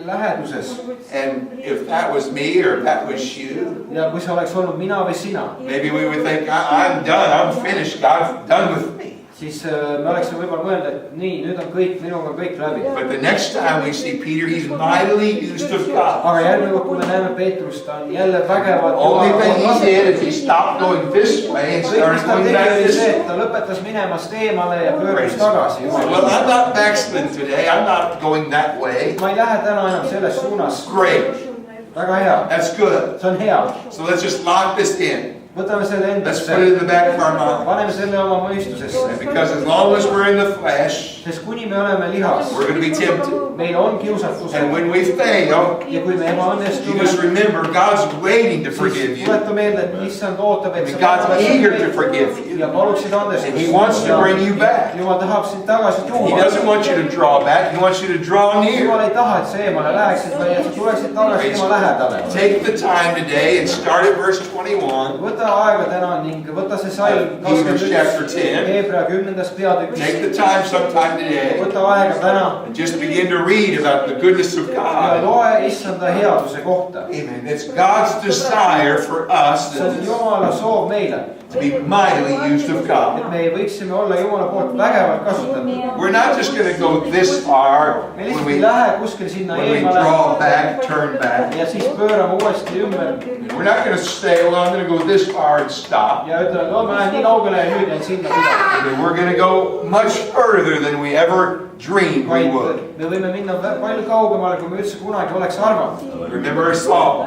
läheduses. And if that was me or if that was you, ja kui see oleks olnud mina või sina, maybe we would think, I'm done, I'm finished, God's done with me. siis me oleksime võib-olla mõelnud, et nii, nüüd on kõik, minuga on kõik läbi. But the next time we see Peter, he's mightily used of God. Aga järgmine kord, kui me näeme Peetrust, ta on jälle vägevalt. Only thing he did is he stopped going this way and started going back this way. Ta lõpetas minemast eemale ja pöördus tagasi. Well, I'm not backslidden today. I'm not going that way. Ma ei lähe täna enam selles suunas. Great. Väga hea. That's good. See on hea. So let's just lock this in. Võtame selle Let's endasse. put it in the back of our mind. Paneme selle oma mõistusesse. Because as long as we're in the flesh, Sest kuni me oleme lihas, we're going to be tempted. meil on kiusatused. And when we fail, Ja kui me you ebaõnnestume, just remember God's waiting to forgive siis you. tuleta meelde, et issand ootab, et God's eager to forgive you. ja paluksid andestust. And he wants to bring you back. Jumal tahab sind tagasi He tuua. doesn't want you to draw back. He wants you to draw near. Jumal ei taha, et sa eemale läheksid, vaid et sa tuleksid tagasi tema lähedale. Take the time today and start at verse 21. Võta aega täna ning võta see salm Hebrews chapter 10. Hebra 10. peatükk. Take the time sometime today Võta aega täna and just begin to read about the goodness of ja God. loe issanda headuse kohta. Amen. It's God's desire for us See on Jumala soov meile, to be mightily used of God. et me võiksime olla Jumala poolt vägevalt kasutatud. We're not just going to go this far Me when lihtsalt we ei lähe kuskil sinna draw eemale back, turn back. ja siis pöörame uuesti ümber We're not going to say, well, I'm going to go this far and stop. ja ütleme, no ma lähen nii kaugele ja nüüd jään sinna pidama. Amen. We're going to go much further than we ever dreamed we Vaid would. me võime minna palju kaugemale, kui me üldse kunagi oleks arvanud. Remember Saul,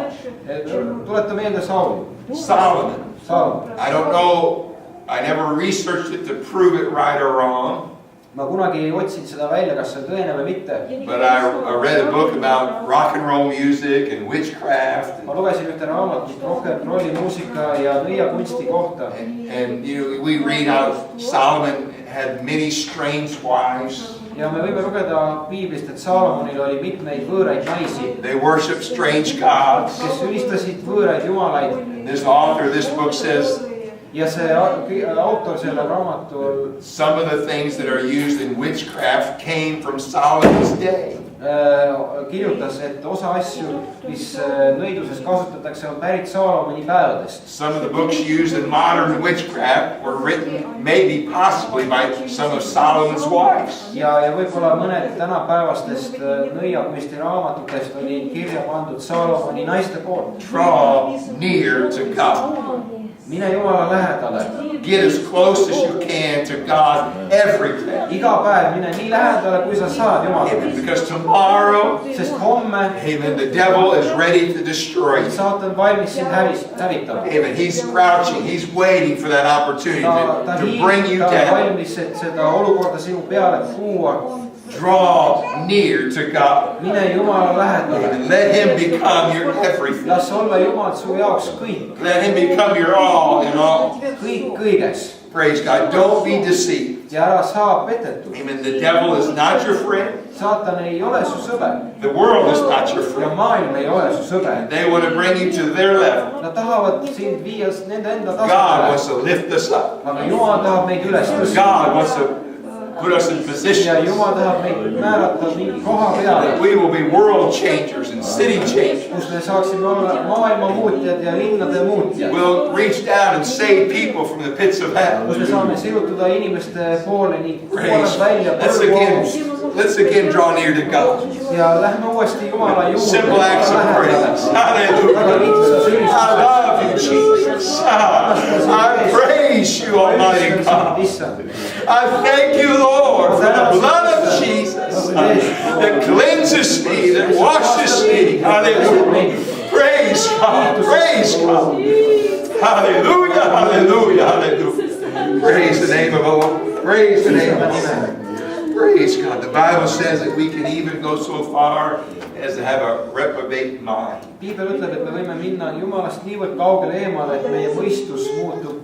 Tuleta meelde Sauli. Solomon. Saul. I don't know, I never researched it to prove it right or wrong, Ma kunagi ei otsinud seda välja, kas see on tõene või mitte. but I read a book about rock and roll music and witchcraft. Ma lugesin ühte raamatut rock'n'rolli muusika ja nõiakunsti kohta. And you know, we read how Solomon had many strange wives. Ja me võime lugeda Piiblist, et Saalomonil oli mitmeid võõraid naisi, They worshiped strange gods. kes ülistasid võõraid jumalaid. This author of this book says Ja see autor sellel raamatul some of the things that are used in witchcraft came from Solomon's day. kirjutas, et osa asju, mis nõiduses kasutatakse, on pärit Saalomoni päevadest. Some of the books used in modern witchcraft were written maybe possibly by some of Solomon's wives. Ja võib-olla mõned tänapäevastest nõiakunsti raamatutest oli kirja pandud Saalomoni naiste poolt. Draw near to God. Mine Jumala lähedale. Get as close as you can to God every day. Iga päev mine nii lähedale, kui sa saad Jumalale. Because tomorrow, Sest homme amen, the devil is ready to destroy you. saatan valmis sind hävitama. Amen. He's crouching. He's waiting for that opportunity Ta to bring you down. valmis, et seda olukorda sinu peale tuua. Draw near to God. Mine Jumala lähedale. And let him become your everything. Las olla Jumal su jaoks kõik. Let him become your all in all. Kõik kõiges. Praise God. Don't be deceived. Ja ära saa petetud. Amen. The devil is not your friend. Saatan ei ole su sõber. The world is not your Ja friend. maailm ei ole su sõber. They want to bring you to their level. Nad tahavad sind viia nende enda God tasandile. wants to lift us up. Aga Jumal tahab meid üles tõsta. God wants to put us in Ja position Jumal tahab meid määrata mingi koha peale, that we will be world changers and city changers. kus me saaksime olla maailma muutjad ja linnade muutjad. We'll reach down and save people from the pits of hell. Kus me saame sirutuda inimeste poole ning Praise. kuulad välja Let's again draw near to God. ja lähme uuesti Jumala juurde. Simple acts of praise. Hallelujah. I love you, Jesus. I praise you, Almighty God. I thank you, Lord, for the blood of Jesus that cleanses me, that washes me. Hallelujah. Praise God. Praise God. Hallelujah. Hallelujah. Hallelujah. Praise the name of the Lord. Praise the name of the Lord. Praise God. The Bible says that we can even go so far as to have a reprobate mind. Piibel ütleb, et me võime minna Jumalast niivõrd kaugele eemale, et meie mõistus muutub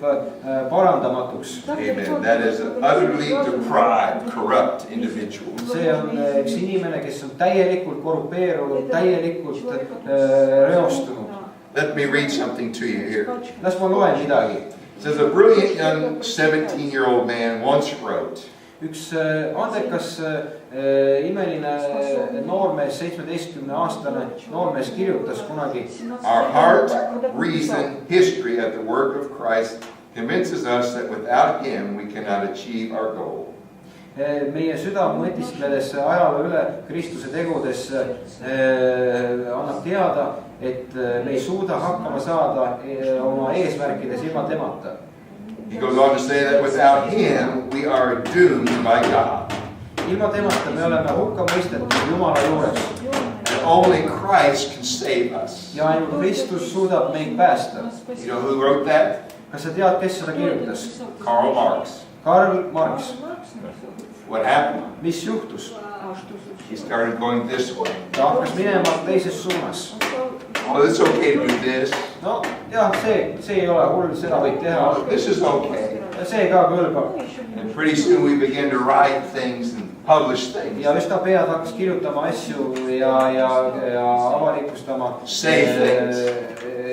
parandamatuks. Amen. That is an utterly deprived, corrupt individual. See on üks inimene, kes on täielikult korrupeerunud, täielikult reostunud. Let me read something to you here. Las ma loen midagi. It says a brilliant young 17-year-old man once wrote, Üks andekas imeline noormees, 17-aastane noormees kirjutas kunagi, our heart, reason, history of the work of Christ convinces us that without Him we cannot achieve our goal. meie süda mõtiskledes ajaloo üle Kristuse tegudes annab teada, et me ei suuda hakkama saada oma eesmärkides ilma temata. He goes on to say that without Him we are doomed by God. Ilma temata me oleme hukka mõistetud Jumala juures. And only Christ can save us. Ja ainult Kristus suudab meid päästa. You know who wrote that? Kas sa tead, kes seda kirjutas? Karl Marx. Karl Marx. What happened? Mis juhtus? He started going this way. Ta hakkas minema teises suunas. Oh, it's okay to do this. No jah, see ei ole hull, seda võib teha. This is okay. See ka kõlbab. And pretty soon we begin to write things and publish things. Ja üsna pead hakkas kirjutama asju ja avalikustama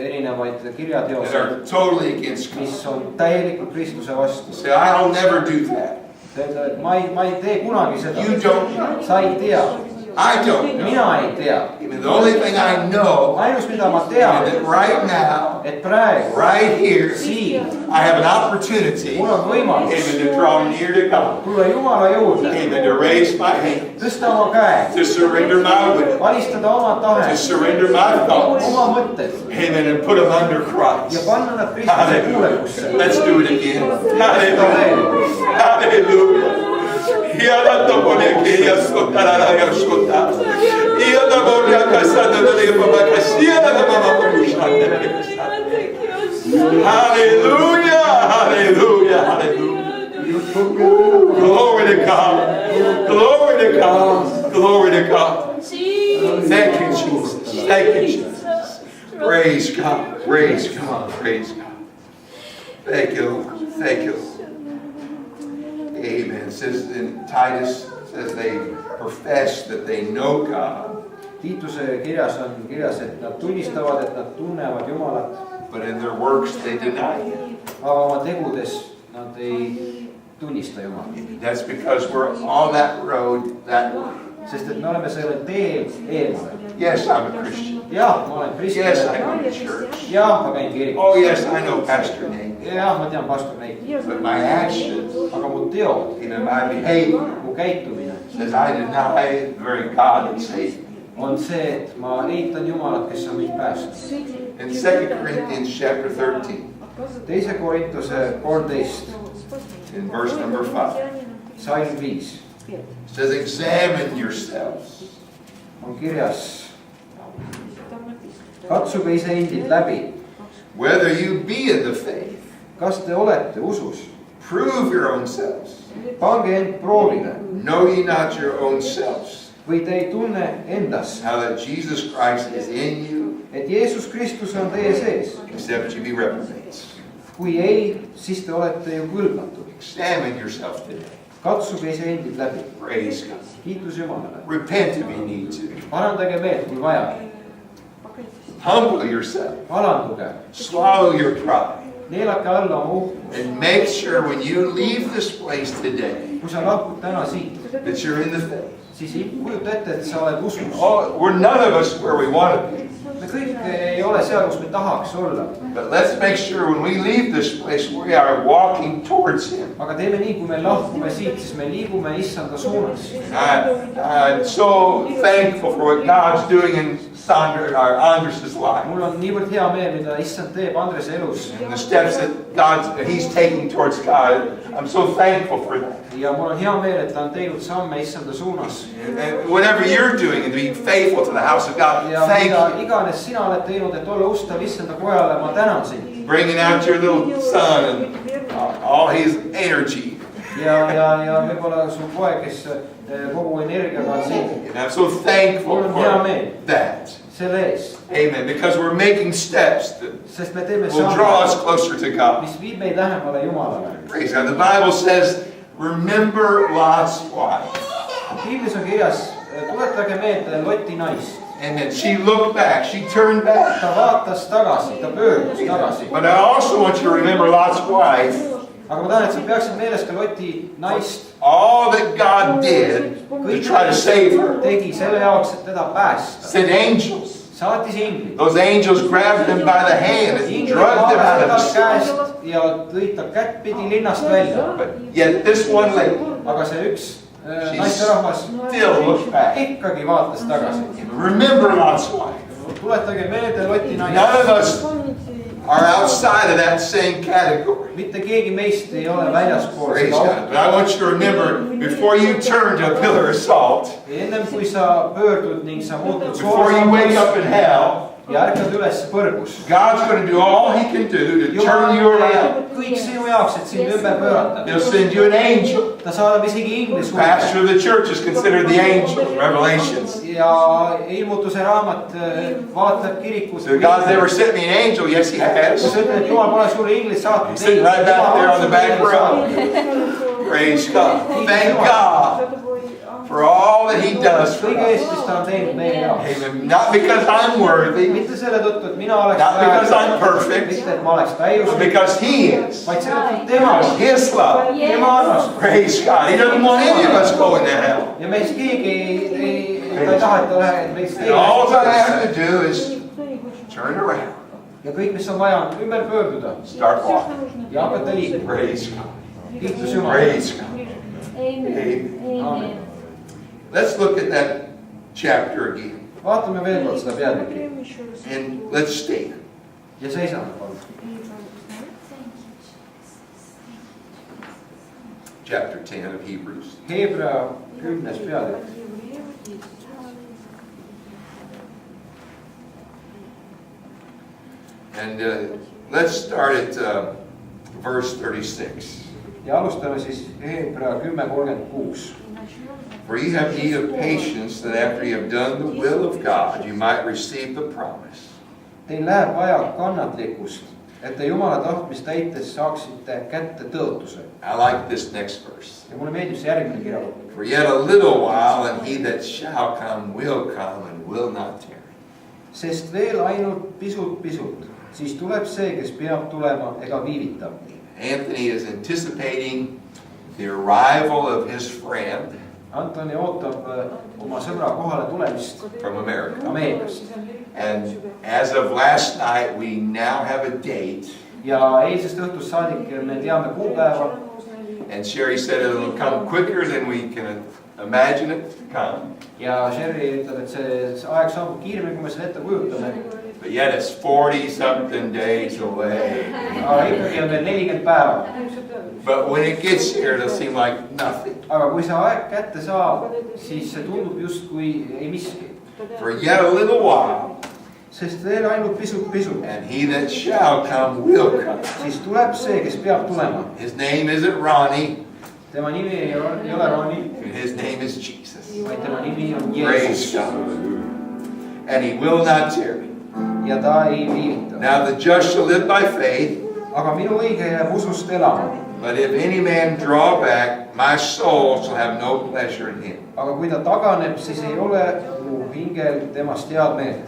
erinevaid That kirjateoseid, are totally against mis God. on täielikult Kristuse vastu. Say, I'll never do that. Ma ei tee kunagi seda. You don't know. Sa ei tea. I don't know. Mina ei tea. Even the only thing I know Ainus, mida ma is tean, that right now, et praegu, right here, siin, I have an opportunity mul on võimalus even to draw near to God, tulla Jumala juurde, even to raise my hand, tõsta oma käe, to surrender my will, alistada oma to tahet, surrender my thoughts, oma mõtted amen, and put them under ja Christ. panna nad Kristuse kuulekusse. Let's do it again. Hallelujah. Hallelujah. Hallelujah, hallelujah, hallelujah. Glory to God. Glory to God. Glory to God. Thank you, Jesus. Thank you, Jesus. Praise God. Praise God. Praise God. Thank you, Lord. Thank you, Lord. Amen. It says in Titus, says they profess that they know God, Tiituse kirjas on kirjas, et nad tunnistavad, et nad tunnevad Jumalat, but in their works they deny Him. aga oma tegudes nad ei tunnista Jumalat. That's because we're on that road that way. Sest et me oleme sellel teel eemale. Yes, I'm a Christian. Jah, ma olen Yes, I kristlane. go to church. Jah, ma käin kirikus. Oh, yes, I know Pastor Nate. Jah, ma tean pastor neid. But my actions, Aga mu teod, even my behavior, mu käitumine says I deny the very God that saved me. on see, et ma eitan Jumalat, kes on mind päästnud. In 2 Corinthians chapter 13, Teise Korintuse 13, in verse number 5, salm 5 it says, examine yourselves. on kirjas: katsuge iseendid läbi, Whether you be in the faith, kas te olete usus. prove your own selves. Pange end proovile Know ye not your own selves, või te ei tunne endas, how that Jesus Christ is in you, et Jeesus Kristus on teie sees. except you be reprobates. Kui ei, siis te olete ju kõlbmatud. Examine yourself today. Katsuge iseendid läbi. Praise God. Kiitus Jumalale. Repent if you need to. Parandage meelt, kui vaja. Humble yourself. Alanduge. Swallow your pride. Neelake alla oma uhkust. And make sure when you leave this place today Kui sa lahkud täna siit, that you're in the faith. siis kujuta ette, et sa oled usus. Oh, we're none of us where we want to be. Me kõik ei ole seal, kus me tahaks olla. But let's make sure when we leave this place, we are walking towards Him. Aga teeme nii, kui me lahkume siit, siis me liigume Issanda suunas. I'm so thankful for what God's doing in Andres' life. Mul on niivõrd hea meel, mida Issand teeb Andrese elus. And the steps that He's taking towards God. I'm so thankful for that. Ja mul on hea meel, et ta on teinud samme Issanda suunas. And whatever you're doing and being faithful to the house of God, Ja thank mida you. iganes sina oled teinud, et olla ustav Issanda kojale, ma tänan sind. Bringing out your little son and all his energy. Ja võib-olla su poeg, kes kogu energiaga on siin. And I'm so thankful Mul on hea for meel that. selle eest. Amen. Because we're making steps that Sest me teeme will draw us samme, closer to God. mis viib meid lähemale Jumalale. Praise God. The Bible says, remember Lot's wife. Piiblis on kirjas, tuletage meelde Loti naist. And then she looked back. She turned back. Ta vaatas tagasi, ta pöördus tagasi. But I also want you to remember Lot's wife. Aga ma tahan, et sa peaksid meeles ka Loti naist. All that God did to try to save her. Tegi selle jaoks, et teda päästa. Sent angels. Saatis inglid. Those angels grabbed him by the hand and Inglid dragged him out of the haarasid sea. teda käest ja tõid ta kättpidi linnast välja. But yet this one lady aga see üks naisterahvas still looked back. ikkagi vaatas tagasi. Remember Lot's wife. tuletage meelde Loti None naist. of us are outside of that same category. mitte keegi meist ei ole väljaspool Praise seda God. But I want you to remember, before you turn to a pillar of salt, ennem kui sa pöördud ning sa muutud before you wake up in hell, ja ärkad üles põrgus. God's going to do all He can do to turn you around. kõik sinu jaoks, et sind ümber pöörata. He'll send you an angel. ta saadab isegi ingli sulle. Pastor of the church is considered the angel in Revelations. ja ilmutuse raamat vaatab kirikut. So God's never sent me an angel. Yes, He kui has. sa ütled, et Jumal pole sulle inglit saatnud. He's sitting right back there on the back row. Praise God. Thank God for all that He does for kõige us. eest, mis ta on teinud meie jaoks. Amen. Not because I'm worthy, mitte selle tõttu, et mina oleks not because I'm perfect, mitte, et ma oleks but täiuslik, because He is. vaid selle tõttu tema on. His love. tema armastus. Praise God. He doesn't want any of us going to hell. ja meist keegi ta ei taha, et ta läheb, et meist And all I have to do is turn around, ja kõik, mis on vaja, on ümber pöörduda start walking. ja hakata liikuma. Praise God. kiitus Jumalale. Praise God. Amen. Let's look at that chapter again. vaatame veel kord seda peatükki And let's stand. ja seisame palun. Chapter 10 of Hebrews. Hebra 10. peatükk. And let's start at verse 36. ja alustame siis Hebra 10:36. For you have need of patience, that after you have done the will of God, you might receive the promise. Teil läheb vaja kannatlikkust, et te Jumala tahtmist täites saaksite kätte tõotuse. I like this next verse. ja mulle meeldib see järgmine kirjakoht. For yet a little while, and he that shall come will come and will not tarry. sest veel ainult pisut, siis tuleb see, kes peab tulema ega viivita. Anthony is anticipating the arrival of his friend Antoni ootab oma sõbra kohale tulemist from America. Ameerikast. And as of last night, we now have a date. ja eilsest õhtust saadik me teame kuupäeva. And Sherry said it'll come quicker than we can imagine it to come. ja Sherry ütleb, et see aeg saabub kiiremini, kui me seda ette kujutame. But yet it's 40-something days away. aga ikkagi on veel 40 päeva. But when it gets here, it'll seem like nothing. aga kui see aeg kätte saab, siis see tundub justkui ei miski. For yet a little while, sest veel ainult pisut, and he that shall come will come. siis tuleb see, kes peab tulema. His name isn't Ronnie, tema nimi ei ole Ronnie, his name is Jesus. vaid tema nimi on Praise Jeesus. God. And he will not tarry. ja ta ei viivita. Now the just shall live by faith. aga minu õige jääb usust elama. But if any man draw back, my soul shall have no pleasure in him. aga kui ta taganeb, siis ei ole mu hingel temast head meelt.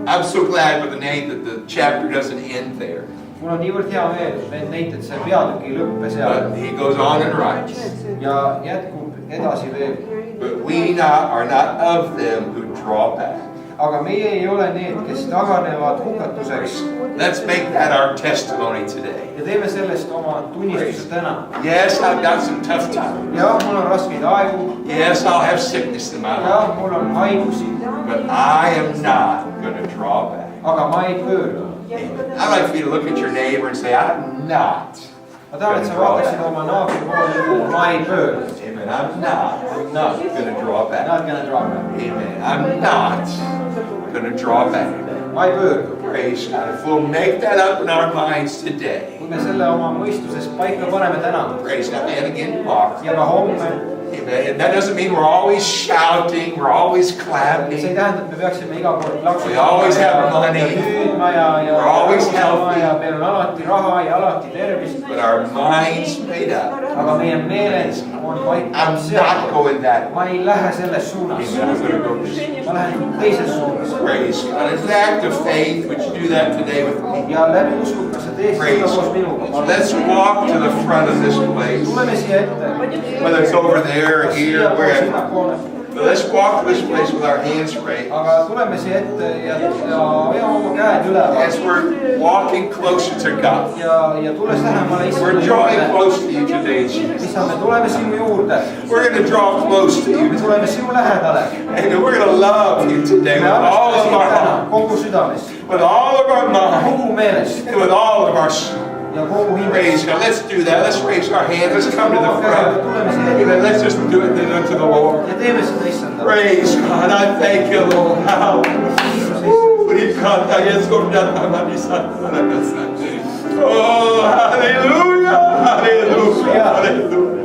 I'm so glad with the name that the chapter doesn't end there. mul on niivõrd hea meel, et see peatükk ei lõppe seal. But he goes on and writes. ja jätkub edasi veel. But we are not of them who draw back. aga meie ei ole need, kes taganevad hukatuseks. Let's make that our testimony today. ja teeme sellest oma tunnistuse täna. Yes, I've got some tough times. jah, mul on raskeid aegu. Yes, I'll have sickness in my life. jah, mul on haigusi. But I am not going to draw back. aga ma ei pöördu. I'd like for you to look at your neighbor and say, I'm not. ma tahan, et sa vaataksid oma naabri poole ja ütled, ma ei pöördu. Amen. I'm not going to draw back. Not gonna draw back. Amen. I'm not going to draw back. ma ei pöördu. Praise God. If we'll make that up in our minds today. kui me selle oma mõistuses paika paneme täna. Praise God. And again tomorrow. ja ka homme. Amen. And that doesn't mean we're always shouting, we're always see ei clapping. tähenda, et me peaksime iga kord We always have money. hüüdma ja We're always healthy. ja meil on alati raha ja alati tervist. But our minds made up. aga meie meeled on paika I'm not going that way. ma ei lähe selles suunas. Amen. I'm going to go this way. ma lähen teises suunas. Praise God. It's an act of faith. Would you do that today with me? ja läbi usu, kas sa teed seda Praise koos God. minuga. Let's walk to the front of this place. tuleme siia ette. Whether it's over there or here, wherever. But let's walk this place with our hands raised. aga tuleme siia ette ja veame oma käed üleval As we're walking closer to God. ja tulles lähemale We're issanda drawing juurde. close to you today, Jesus. issand, me tuleme sinu juurde, We're going to draw close to you. me tuleme sinu lähedale. And we're going to love you today with me all of armastame our sind täna heart, kogu südames, with all of our mind, kogu meelest and with all of our soul. ja kogu Praise hingest. God. Let's do that. Let's raise our hands. Let's come to the front. tuleme siia And then ette let's just do it then unto the Lord. ja teeme seda issandale. Praise God. I thank you, Lord. How? Oh, hallelujah. Hallelujah. Hallelujah.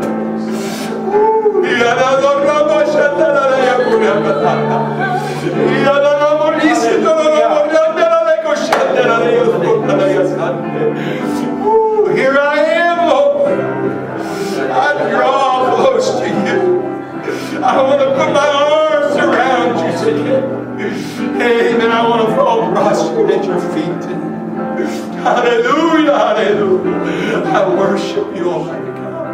Here I am, Lord. I draw close to you. I want to put my arms around you today. Amen. I want to fall prostrate at your feet. Hallelujah. Hallelujah. I worship you, Almighty God.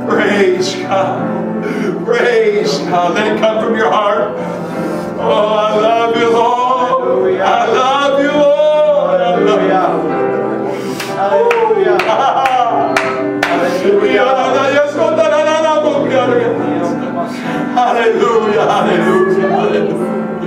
Praise God. Praise God. Let it come from your heart. Oh, I love you, Lord. I love you, Lord. I love you. Hallelujah. Hallelujah. Hallelujah. Hallelujah.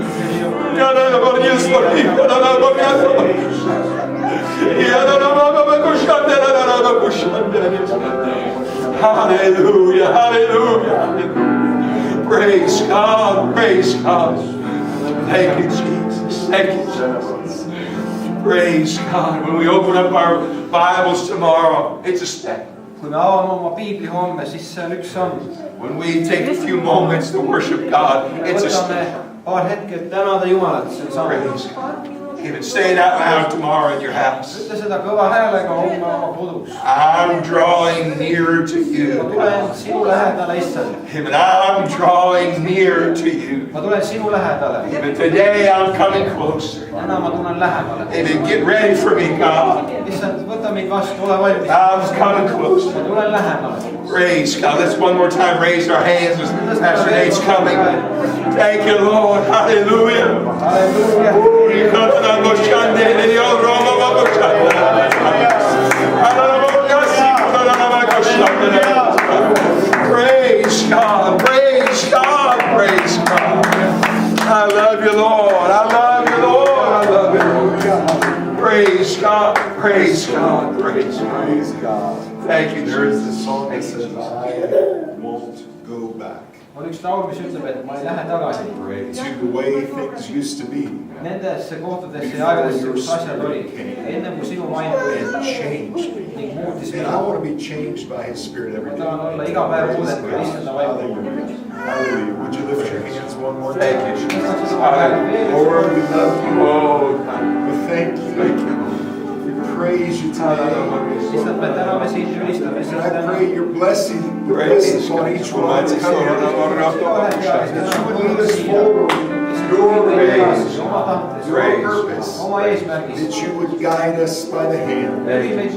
Hallelujah, hallelujah. Praise God, praise God. Thank you, Jesus. Thank you, Jesus. Praise God. When we open up our Bibles tomorrow, it's a step. kui me avame oma piibli homme, siis see on üks samm. When we take a few moments to worship God, it's a võtame step. paar hetke, et tänada Jumalat, see on samm. Praise God. Even say it out loud tomorrow in your house. ütle seda kõva häälega homme oma kodus. I'm drawing nearer to ma you. tulen sinu lähedale, issand. Even I'm drawing nearer to you. ma tulen sinu lähedale. Even today I'm coming closer. täna ma tulen lähemale. Amen. Get ready for me, God. issand, võta mind vastu, ole valmis. I'm coming closer. ma tulen lähemale. Praise God. Let's one more time raise our hands as Pastor Nate's coming. Thank you, Lord. Hallelujah. Praise God. Praise God. Praise God. I love you, Lord. I love you, Lord. I love you, Lord. Praise God. Praise God. Praise God. Praise God. Thank you, There is Jesus. a song that says, I won't go back on üks laul, mis ütleb, et ma ei lähe tagasi to the way things used to be. nendesse kohtadesse ja aegadesse, kus asjad olid enne kui sinu vaim tuli And changed me. ning muutis And I mind. want to be changed by His Spirit every ma day. tahan olla iga päev muudetud issanda vaimu. Hallelujah. Would you lift your hands one more Thank time? you, Jesus. Hallelujah. Lord, we love you. Oh, God. We thank Thank you. you. We praise you today. issand, me täname sind, ülistame And sind I täna. pray your blessing would Praise rest upon each one that's come here. God. That you would lead us forward in your ways, oma tahtes, your Praise. purpose. oma eesmärgis. That you would guide us by the hand juhi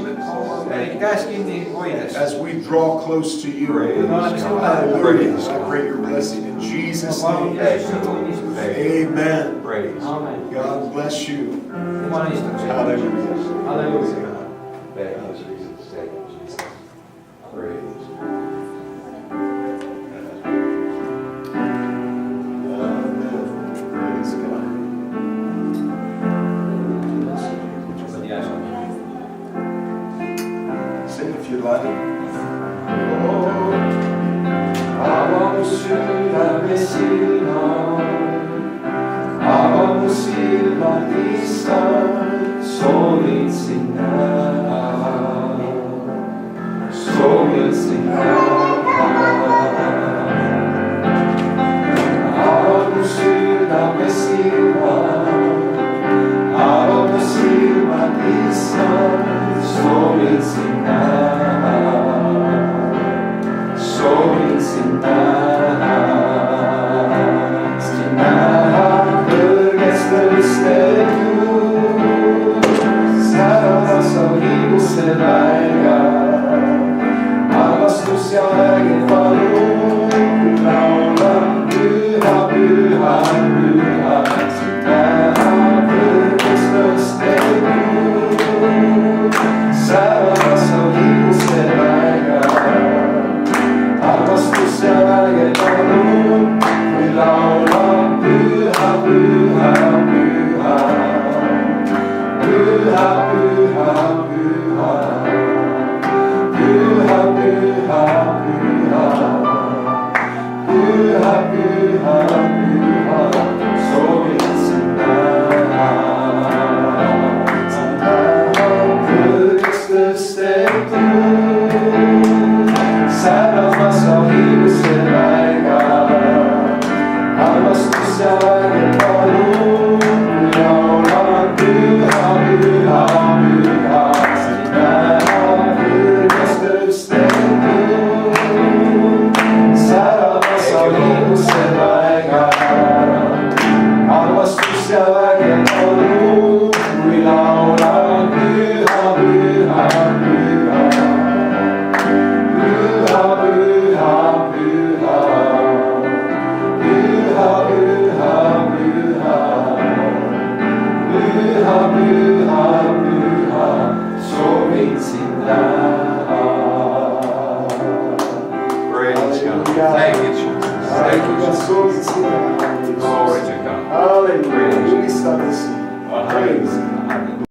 meid käest kinni hoides. as we draw close to you. me oleme sinu Hallelujah. lähedal. I pray your blessing in Jesus' ma palun name. Jeesuse tunnistust. Amen. Praise. Amen. God bless you. Jumala istung sind. Hallelujah. Halleluuja. Thank you, Jesus. Thank you, Jesus. Praise. Praise God. Sing if you'd like. Ava mu sydäme silmad, ava mu silmad, issand, soovin sind näha, soovin sind näha. Ava mu sydäme silmad, ava mu silmad, issand, soovin sind näha. Soovin sind näha kõrgest tõustel juures. Praise God. Thank you, Jesus. Thank you, Jesus. Oh,